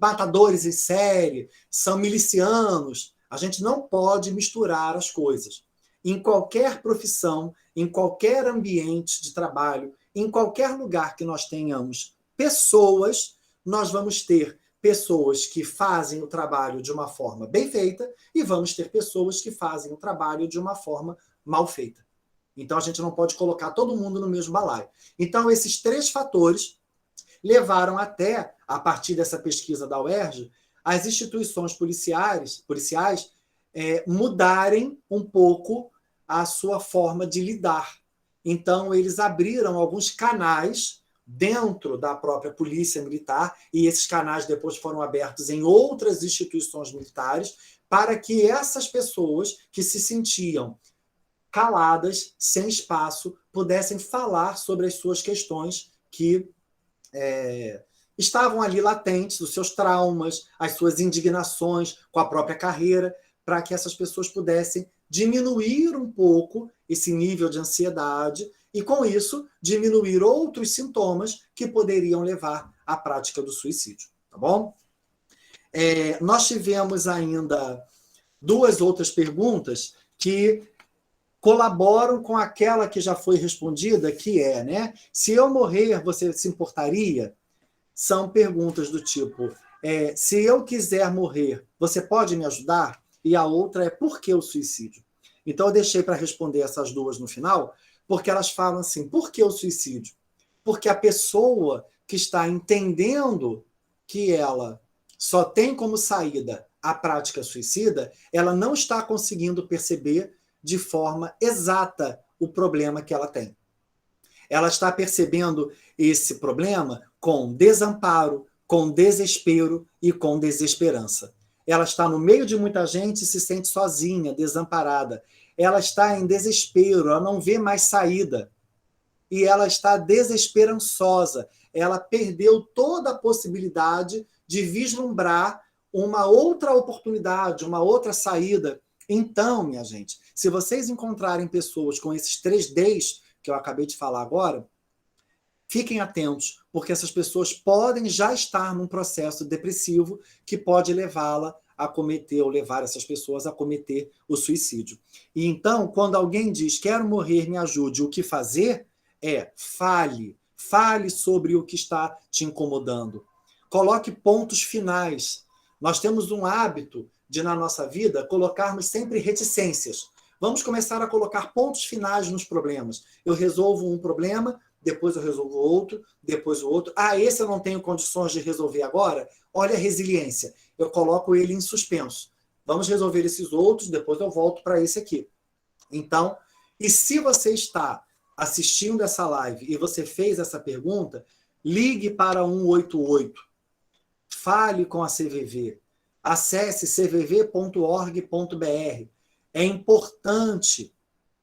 matadores em série, são milicianos. A gente não pode misturar as coisas. em qualquer profissão, em qualquer ambiente de trabalho, em qualquer lugar que nós tenhamos pessoas, nós vamos ter pessoas que fazem o trabalho de uma forma bem feita e vamos ter pessoas que fazem o trabalho de uma forma mal feita. Então, a gente não pode colocar todo mundo no mesmo balaio. Então, esses 3 fatores levaram até, a partir dessa pesquisa da UERJ, as instituições policiais mudarem um pouco a sua forma de lidar. Então, eles abriram alguns canais dentro da própria Polícia Militar, e esses canais depois foram abertos em outras instituições militares, para que essas pessoas que se sentiam caladas, sem espaço, pudessem falar sobre as suas questões que estavam ali latentes, os seus traumas, as suas indignações com a própria carreira, para que essas pessoas pudessem diminuir um pouco esse nível de ansiedade e, com isso, diminuir outros sintomas que poderiam levar à prática do suicídio. Tá bom? Nós tivemos ainda 2 outras perguntas que colaboram com aquela que já foi respondida, que é, né? Se eu morrer, você se importaria? São perguntas do tipo, se eu quiser morrer, você pode me ajudar? E a outra é, por que o suicídio? Então, eu deixei para responder essas 2 no final, porque elas falam assim, por que o suicídio? Porque a pessoa que está entendendo que ela só tem como saída a prática suicida, ela não está conseguindo perceber de forma exata o problema que ela tem. Ela está percebendo esse problema com desamparo, com desespero e com desesperança. Ela está no meio de muita gente e se sente sozinha, desamparada. Ela está em desespero, ela não vê mais saída. E ela está desesperançosa. Ela perdeu toda a possibilidade de vislumbrar uma outra oportunidade, uma outra saída. Então, minha gente, se vocês encontrarem pessoas com esses 3 Ds que eu acabei de falar agora, fiquem atentos, porque essas pessoas podem já estar num processo depressivo que pode levá-la a cometer, ou levar essas pessoas a cometer o suicídio. E então, quando alguém diz, quero morrer, me ajude, o que fazer? Fale sobre o que está te incomodando. Coloque pontos finais. Nós temos um hábito de, na nossa vida, colocarmos sempre reticências. Vamos começar a colocar pontos finais nos problemas. Eu resolvo um problema, depois eu resolvo outro, depois o outro. Esse eu não tenho condições de resolver agora? Olha a resiliência. Eu coloco ele em suspenso. Vamos resolver esses outros, depois eu volto para esse aqui. Então, e se você está assistindo essa live e você fez essa pergunta, ligue para 188. Fale com a CVV. Acesse cvv.org.br. É importante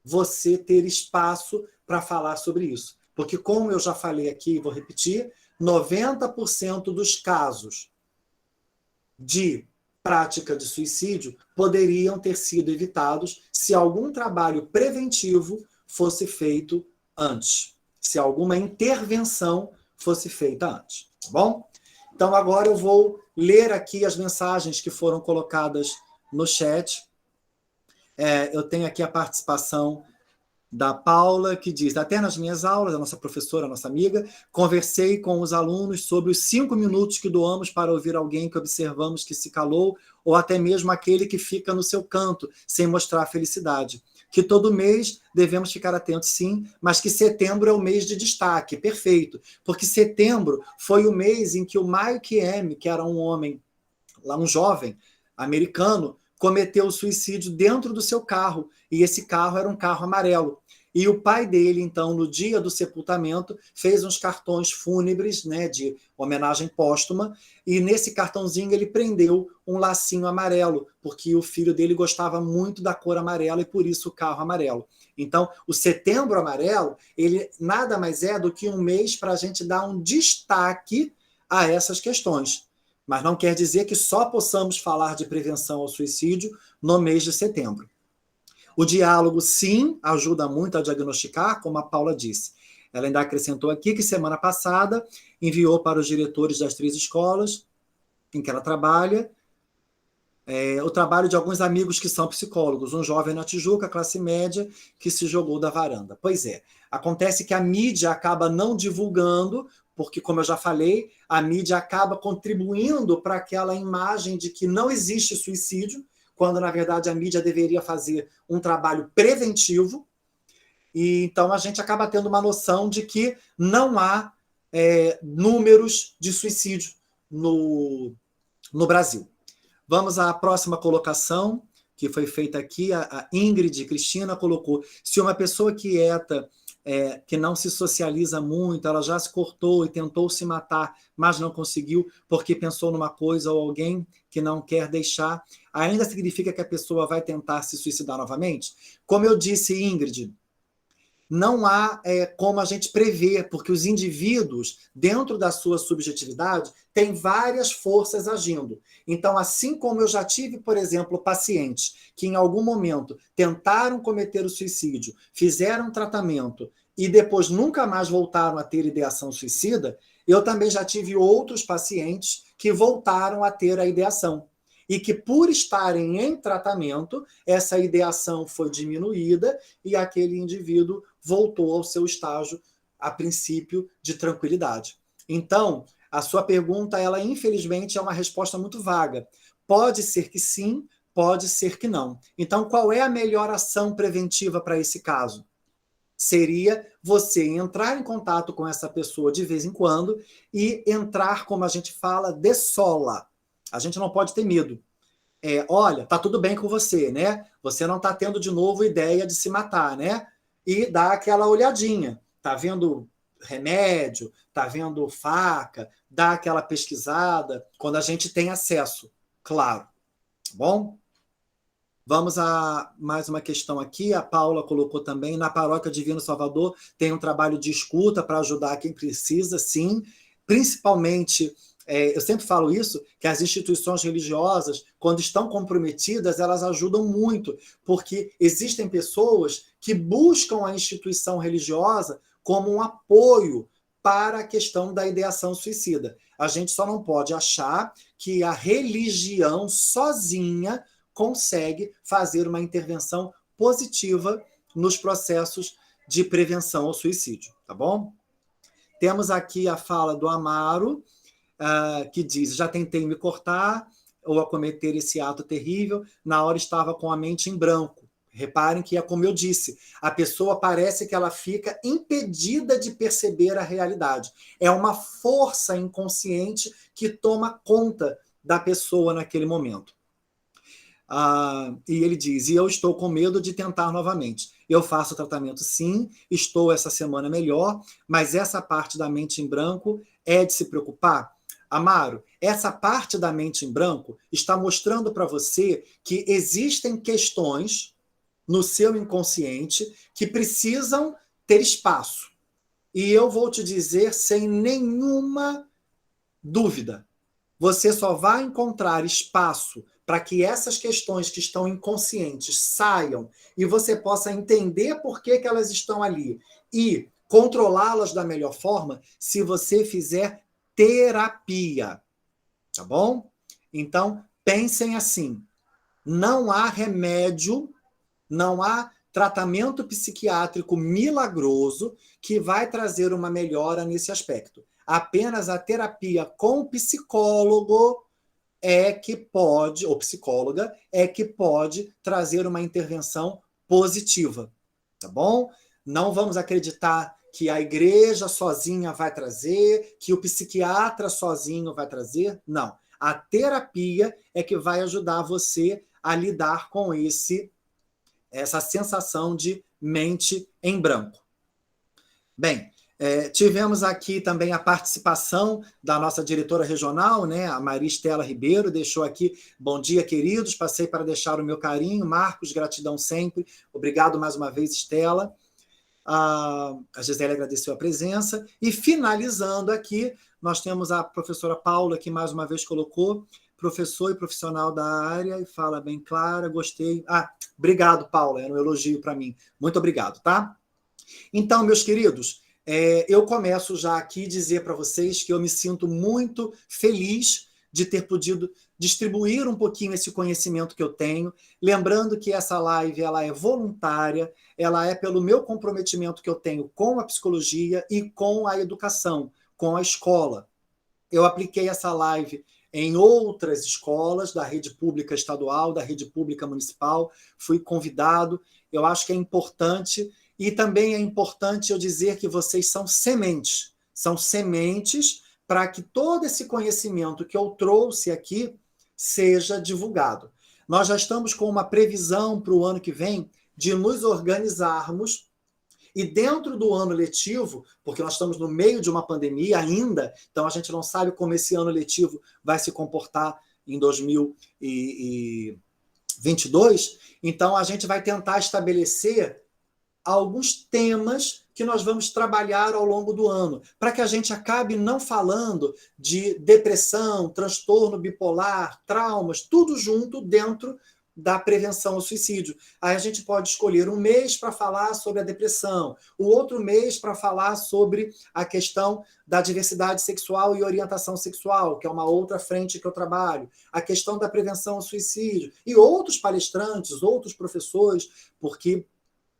você ter espaço para falar sobre isso. Porque, como eu já falei aqui, vou repetir, 90% dos casos de prática de suicídio poderiam ter sido evitados se algum trabalho preventivo fosse feito antes. Se alguma intervenção fosse feita antes. Tá bom? Então, agora eu vou ler aqui as mensagens que foram colocadas no chat. Eu tenho aqui a participação da Paula, que diz, até nas minhas aulas, a nossa professora, a nossa amiga, conversei com os alunos sobre os 5 minutos que doamos para ouvir alguém que observamos que se calou, ou até mesmo aquele que fica no seu canto, sem mostrar felicidade. Que todo mês devemos ficar atentos, sim, mas que setembro é o mês de destaque. Perfeito. Porque setembro foi o mês em que o Mike M., que era um homem, um jovem americano, cometeu o suicídio dentro do seu carro, e esse carro era um carro amarelo. E o pai dele, então, no dia do sepultamento, fez uns cartões fúnebres, né, de homenagem póstuma, e nesse cartãozinho ele prendeu um lacinho amarelo, porque o filho dele gostava muito da cor amarela e por isso o carro amarelo. Então, o Setembro Amarelo, ele nada mais é do que um mês para a gente dar um destaque a essas questões. Mas não quer dizer que só possamos falar de prevenção ao suicídio no mês de setembro. O diálogo, sim, ajuda muito a diagnosticar, como a Paula disse. Ela ainda acrescentou aqui que semana passada enviou para os diretores das 3 escolas em que ela trabalha o trabalho de alguns amigos que são psicólogos, um jovem na Tijuca, classe média, que se jogou da varanda. Pois é, acontece que a mídia acaba não divulgando, porque, como eu já falei, a mídia acaba contribuindo para aquela imagem de que não existe suicídio, quando, na verdade, a mídia deveria fazer um trabalho preventivo, e então a gente acaba tendo uma noção de que não há números de suicídio no Brasil. Vamos à próxima colocação, que foi feita aqui. A Ingrid Cristina colocou: se uma pessoa quieta, que não se socializa muito, ela já se cortou e tentou se matar, mas não conseguiu porque pensou numa coisa ou alguém que não quer deixar, ainda significa que a pessoa vai tentar se suicidar novamente? Como eu disse, Ingrid, não há como a gente prever, porque os indivíduos, dentro da sua subjetividade, têm várias forças agindo. Então, assim como eu já tive, por exemplo, pacientes que em algum momento tentaram cometer o suicídio, fizeram tratamento e depois nunca mais voltaram a ter ideação suicida, eu também já tive outros pacientes que voltaram a ter a ideação. E que, por estarem em tratamento, essa ideação foi diminuída e aquele indivíduo voltou ao seu estágio, a princípio, de tranquilidade. Então, a sua pergunta, ela infelizmente é uma resposta muito vaga. Pode ser que sim, pode ser que não. Então, qual é a melhor ação preventiva para esse caso? Seria você entrar em contato com essa pessoa de vez em quando e entrar, como a gente fala, de sola. A gente não pode ter medo. Olha, tá tudo bem com você, né? Você não está tendo de novo ideia de se matar, né? E dá aquela olhadinha. Tá vendo remédio? Tá vendo faca? Dá aquela pesquisada quando a gente tem acesso, claro. Tá bom? Vamos a mais uma questão aqui. A Paula colocou também: na Paróquia Divino Salvador tem um trabalho de escuta para ajudar quem precisa, sim. Principalmente, eu sempre falo isso, que as instituições religiosas, quando estão comprometidas, elas ajudam muito, porque existem pessoas que buscam a instituição religiosa como um apoio para a questão da ideação suicida. A gente só não pode achar que a religião sozinha consegue fazer uma intervenção positiva nos processos de prevenção ao suicídio, tá bom? Temos aqui a fala do Amaro, que diz: já tentei me cortar ou acometer esse ato terrível, na hora estava com a mente em branco. Reparem que é como eu disse, a pessoa parece que ela fica impedida de perceber a realidade. É uma força inconsciente que toma conta da pessoa naquele momento. E ele diz: e eu estou com medo de tentar novamente. Eu faço tratamento sim, estou essa semana melhor, mas essa parte da mente em branco é de se preocupar? Amaro, essa parte da mente em branco está mostrando para você que existem questões no seu inconsciente que precisam ter espaço. E eu vou te dizer sem nenhuma dúvida, você só vai encontrar espaço para que essas questões que estão inconscientes saiam e você possa entender por que elas estão ali e controlá-las da melhor forma se você fizer terapia, tá bom? Então, pensem assim, não há remédio, não há tratamento psiquiátrico milagroso que vai trazer uma melhora nesse aspecto. Apenas a terapia com o psicólogo ou psicóloga, é que pode trazer uma intervenção positiva, tá bom? Não vamos acreditar que a igreja sozinha vai trazer, que o psiquiatra sozinho vai trazer, não. A terapia é que vai ajudar você a lidar com essa sensação de mente em branco. Bem, tivemos aqui também a participação da nossa diretora regional, né, a Maria Estela Ribeiro, deixou aqui: bom dia, queridos, passei para deixar o meu carinho. Marcos, gratidão sempre. Obrigado mais uma vez, Estela. A Gisele agradeceu a presença. E finalizando aqui, nós temos a professora Paula, que mais uma vez colocou: professor e profissional da área, e fala bem clara, gostei. Obrigado, Paula, era um elogio para mim. Muito obrigado, tá? Então, meus queridos, eu começo já aqui a dizer para vocês que eu me sinto muito feliz de ter podido distribuir um pouquinho esse conhecimento que eu tenho, lembrando que essa live ela é voluntária, ela é pelo meu comprometimento que eu tenho com a psicologia e com a educação, com a escola. Eu apliquei essa live em outras escolas da rede pública estadual, da rede pública municipal, fui convidado. Eu acho que é importante, e também é importante eu dizer que vocês são sementes para que todo esse conhecimento que eu trouxe aqui seja divulgado. Nós já estamos com uma previsão para o ano que vem de nos organizarmos. E dentro do ano letivo, porque nós estamos no meio de uma pandemia ainda, então a gente não sabe como esse ano letivo vai se comportar em 2022, então a gente vai tentar estabelecer alguns temas que nós vamos trabalhar ao longo do ano, para que a gente acabe não falando de depressão, transtorno bipolar, traumas, tudo junto dentro da prevenção ao suicídio. Aí a gente pode escolher um mês para falar sobre a depressão, o outro mês para falar sobre a questão da diversidade sexual e orientação sexual, que é uma outra frente que eu trabalho, a questão da prevenção ao suicídio, e outros palestrantes, outros professores, porque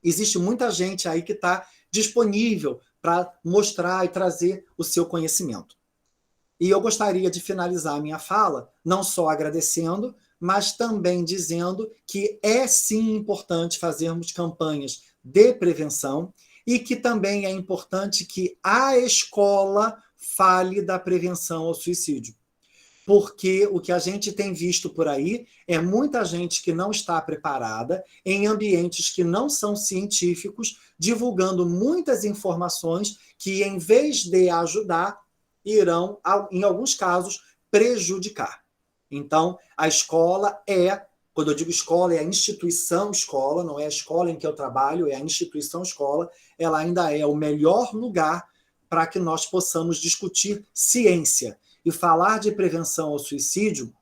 existe muita gente aí que está disponível para mostrar e trazer o seu conhecimento. E eu gostaria de finalizar a minha fala, não só agradecendo, mas também dizendo que é sim importante fazermos campanhas de prevenção e que também é importante que a escola fale da prevenção ao suicídio. Porque o que a gente tem visto por aí é muita gente que não está preparada, em ambientes que não são científicos, divulgando muitas informações que, em vez de ajudar, irão, em alguns casos, prejudicar. Então, a escola quando eu digo escola, é a instituição escola, não é a escola em que eu trabalho, é a instituição escola, ela ainda é o melhor lugar para que nós possamos discutir ciência. E falar de prevenção ao suicídio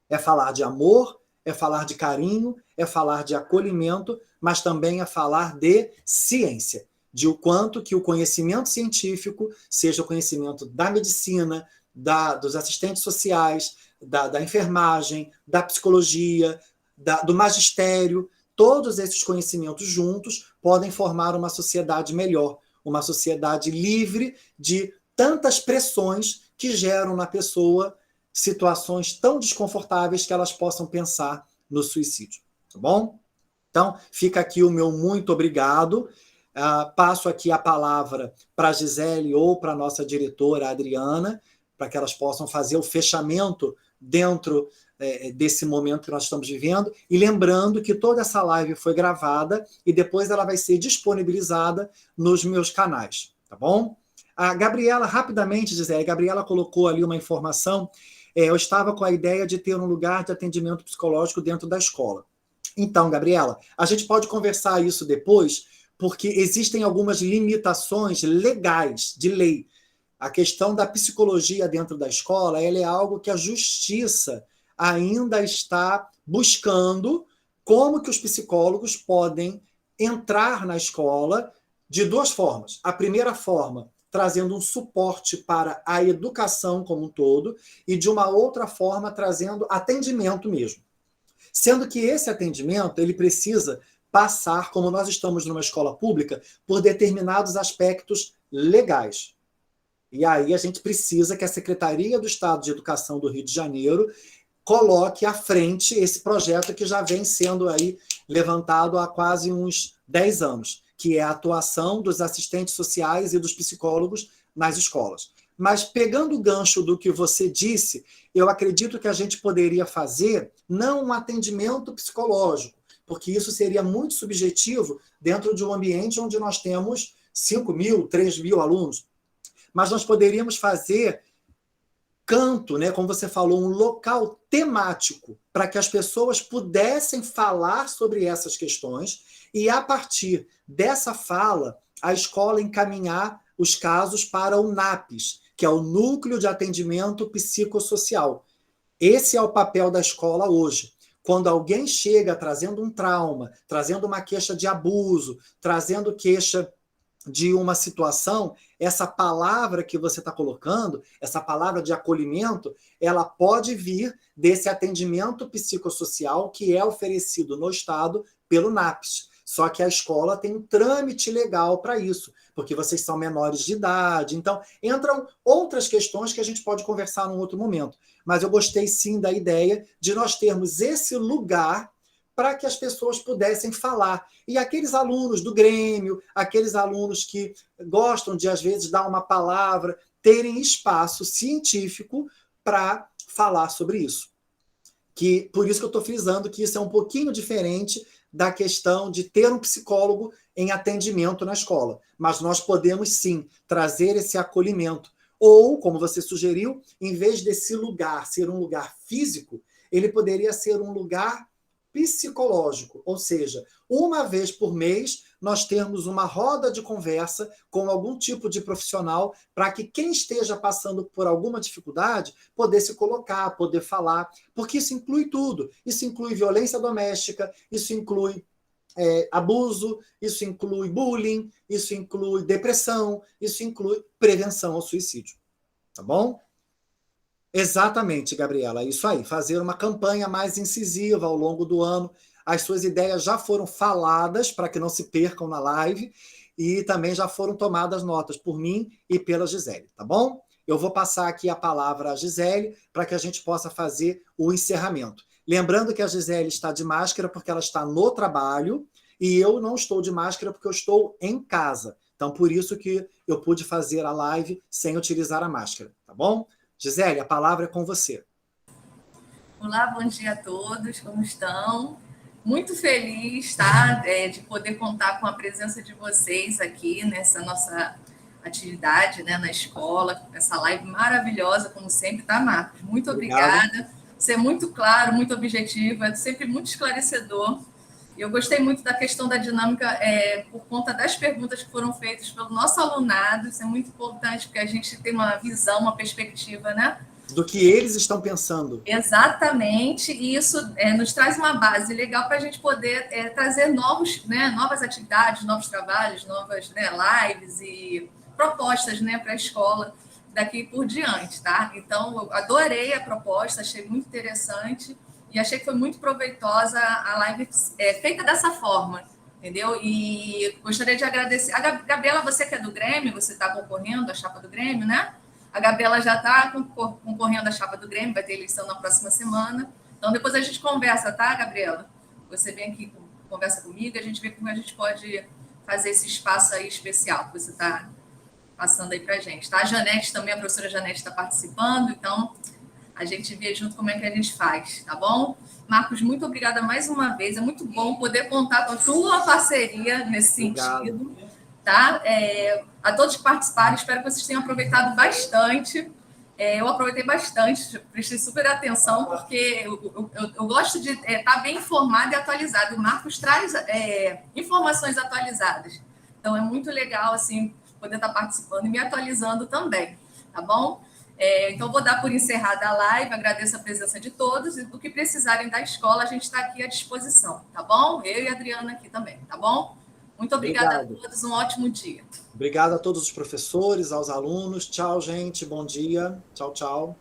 é falar de amor, é falar de carinho, é falar de acolhimento, mas também é falar de ciência, de o quanto que o conhecimento científico, seja o conhecimento da medicina, dos assistentes sociais, da enfermagem, da psicologia, do magistério, todos esses conhecimentos juntos podem formar uma sociedade melhor, uma sociedade livre de tantas pressões que geram na pessoa situações tão desconfortáveis que elas possam pensar no suicídio. Tá bom? Então, fica aqui o meu muito obrigado. Passo aqui a palavra para a Gisele ou para a nossa diretora, Adriana, para que elas possam fazer o fechamento dentro desse momento que nós estamos vivendo, e lembrando que toda essa live foi gravada e depois ela vai ser disponibilizada nos meus canais, tá bom? A Gabriela, rapidamente, Gisele, a Gabriela colocou ali uma informação, eu estava com a ideia de ter um lugar de atendimento psicológico dentro da escola. Então, Gabriela, a gente pode conversar isso depois, porque existem algumas limitações legais, de lei. A questão da psicologia dentro da escola, ela é algo que a justiça ainda está buscando como que os psicólogos podem entrar na escola de duas formas. A primeira forma, trazendo um suporte para a educação como um todo, e de uma outra forma, trazendo atendimento mesmo. Sendo que esse atendimento, ele precisa passar, como nós estamos numa escola pública, por determinados aspectos legais. E aí a gente precisa que a Secretaria do Estado de Educação do Rio de Janeiro coloque à frente esse projeto que já vem sendo aí levantado há quase uns 10 anos, que é a atuação dos assistentes sociais e dos psicólogos nas escolas. Mas pegando o gancho do que você disse, eu acredito que a gente poderia fazer não um atendimento psicológico, porque isso seria muito subjetivo dentro de um ambiente onde nós temos 5.000, 3.000 alunos. Mas nós poderíamos fazer canto, né, como você falou, um local temático para que as pessoas pudessem falar sobre essas questões e, a partir dessa fala, a escola encaminhar os casos para o NAPS, que é o Núcleo de Atendimento Psicossocial. Esse é o papel da escola hoje. Quando alguém chega trazendo um trauma, trazendo uma queixa de abuso, trazendo queixa de uma situação, essa palavra que você está colocando, essa palavra de acolhimento, ela pode vir desse atendimento psicossocial que é oferecido no Estado pelo NAPS. Só que a escola tem um trâmite legal para isso, porque vocês são menores de idade. Então, entram outras questões que a gente pode conversar num outro momento. Mas eu gostei, sim, da ideia de nós termos esse lugar para que as pessoas pudessem falar. E aqueles alunos do Grêmio, aqueles alunos que gostam de, às vezes, dar uma palavra, terem espaço científico para falar sobre isso. Por isso que eu estou frisando que isso é um pouquinho diferente da questão de ter um psicólogo em atendimento na escola. Mas nós podemos, sim, trazer esse acolhimento. Ou, como você sugeriu, em vez desse lugar ser um lugar físico, ele poderia ser um lugar psicológico, ou seja, uma vez por mês nós termos uma roda de conversa com algum tipo de profissional para que quem esteja passando por alguma dificuldade poder se colocar, poder falar, porque isso inclui tudo. Isso inclui violência doméstica, isso inclui abuso, isso inclui bullying, isso inclui depressão, isso inclui prevenção ao suicídio. Tá bom? Exatamente, Gabriela, isso aí, fazer uma campanha mais incisiva ao longo do ano. As suas ideias já foram faladas para que não se percam na live e também já foram tomadas notas por mim e pela Gisele, tá bom? Eu vou passar aqui a palavra à Gisele para que a gente possa fazer o encerramento. Lembrando que a Gisele está de máscara porque ela está no trabalho e eu não estou de máscara porque eu estou em casa. Então, por isso que eu pude fazer a live sem utilizar a máscara, tá bom? Gisele, a palavra é com você. Olá, bom dia a todos, como estão? Muito feliz, tá, de poder contar com a presença de vocês aqui nessa nossa atividade, né, na escola, essa live maravilhosa, como sempre, tá, Marcos? Muito obrigada. Você é muito claro, muito objetivo, é sempre muito esclarecedor. Eu gostei muito da questão da dinâmica por conta das perguntas que foram feitas pelo nosso alunado. Isso é muito importante, porque a gente tem uma visão, uma perspectiva, né? Do que eles estão pensando. Exatamente, e isso nos traz uma base legal para a gente poder trazer novas atividades, novos trabalhos, novas lives e propostas para a escola daqui por diante, tá? Então, eu adorei a proposta, achei muito interessante e achei que foi muito proveitosa a live feita dessa forma, entendeu? E gostaria de agradecer. A Gabriela, você que é do Grêmio, você está concorrendo à chapa do Grêmio, né? A Gabriela já está concorrendo à chapa do Grêmio, vai ter eleição na próxima semana. Então, depois a gente conversa, tá, Gabriela? Você vem aqui, conversa comigo, a gente vê como a gente pode fazer esse espaço aí especial que você está passando aí para a gente, tá? A Janete também, a professora Janete está participando, então a gente vê junto como é que a gente faz, tá bom? Marcos, muito obrigada mais uma vez. É muito bom poder contar com a tua parceria nesse sentido, tá? A todos que participaram, espero que vocês tenham aproveitado bastante. Eu aproveitei bastante, prestei super atenção, porque eu gosto de estar bem informado e atualizado. O Marcos traz informações atualizadas. Então, é muito legal, assim, poder estar participando e me atualizando também, tá bom? Então, vou dar por encerrada a live, agradeço a presença de todos e do que precisarem da escola, a gente está aqui à disposição, tá bom? Eu e a Adriana aqui também, tá bom? Muito obrigada a todos, um ótimo dia. Obrigado a todos os professores, aos alunos. Tchau, gente, bom dia. Tchau, tchau.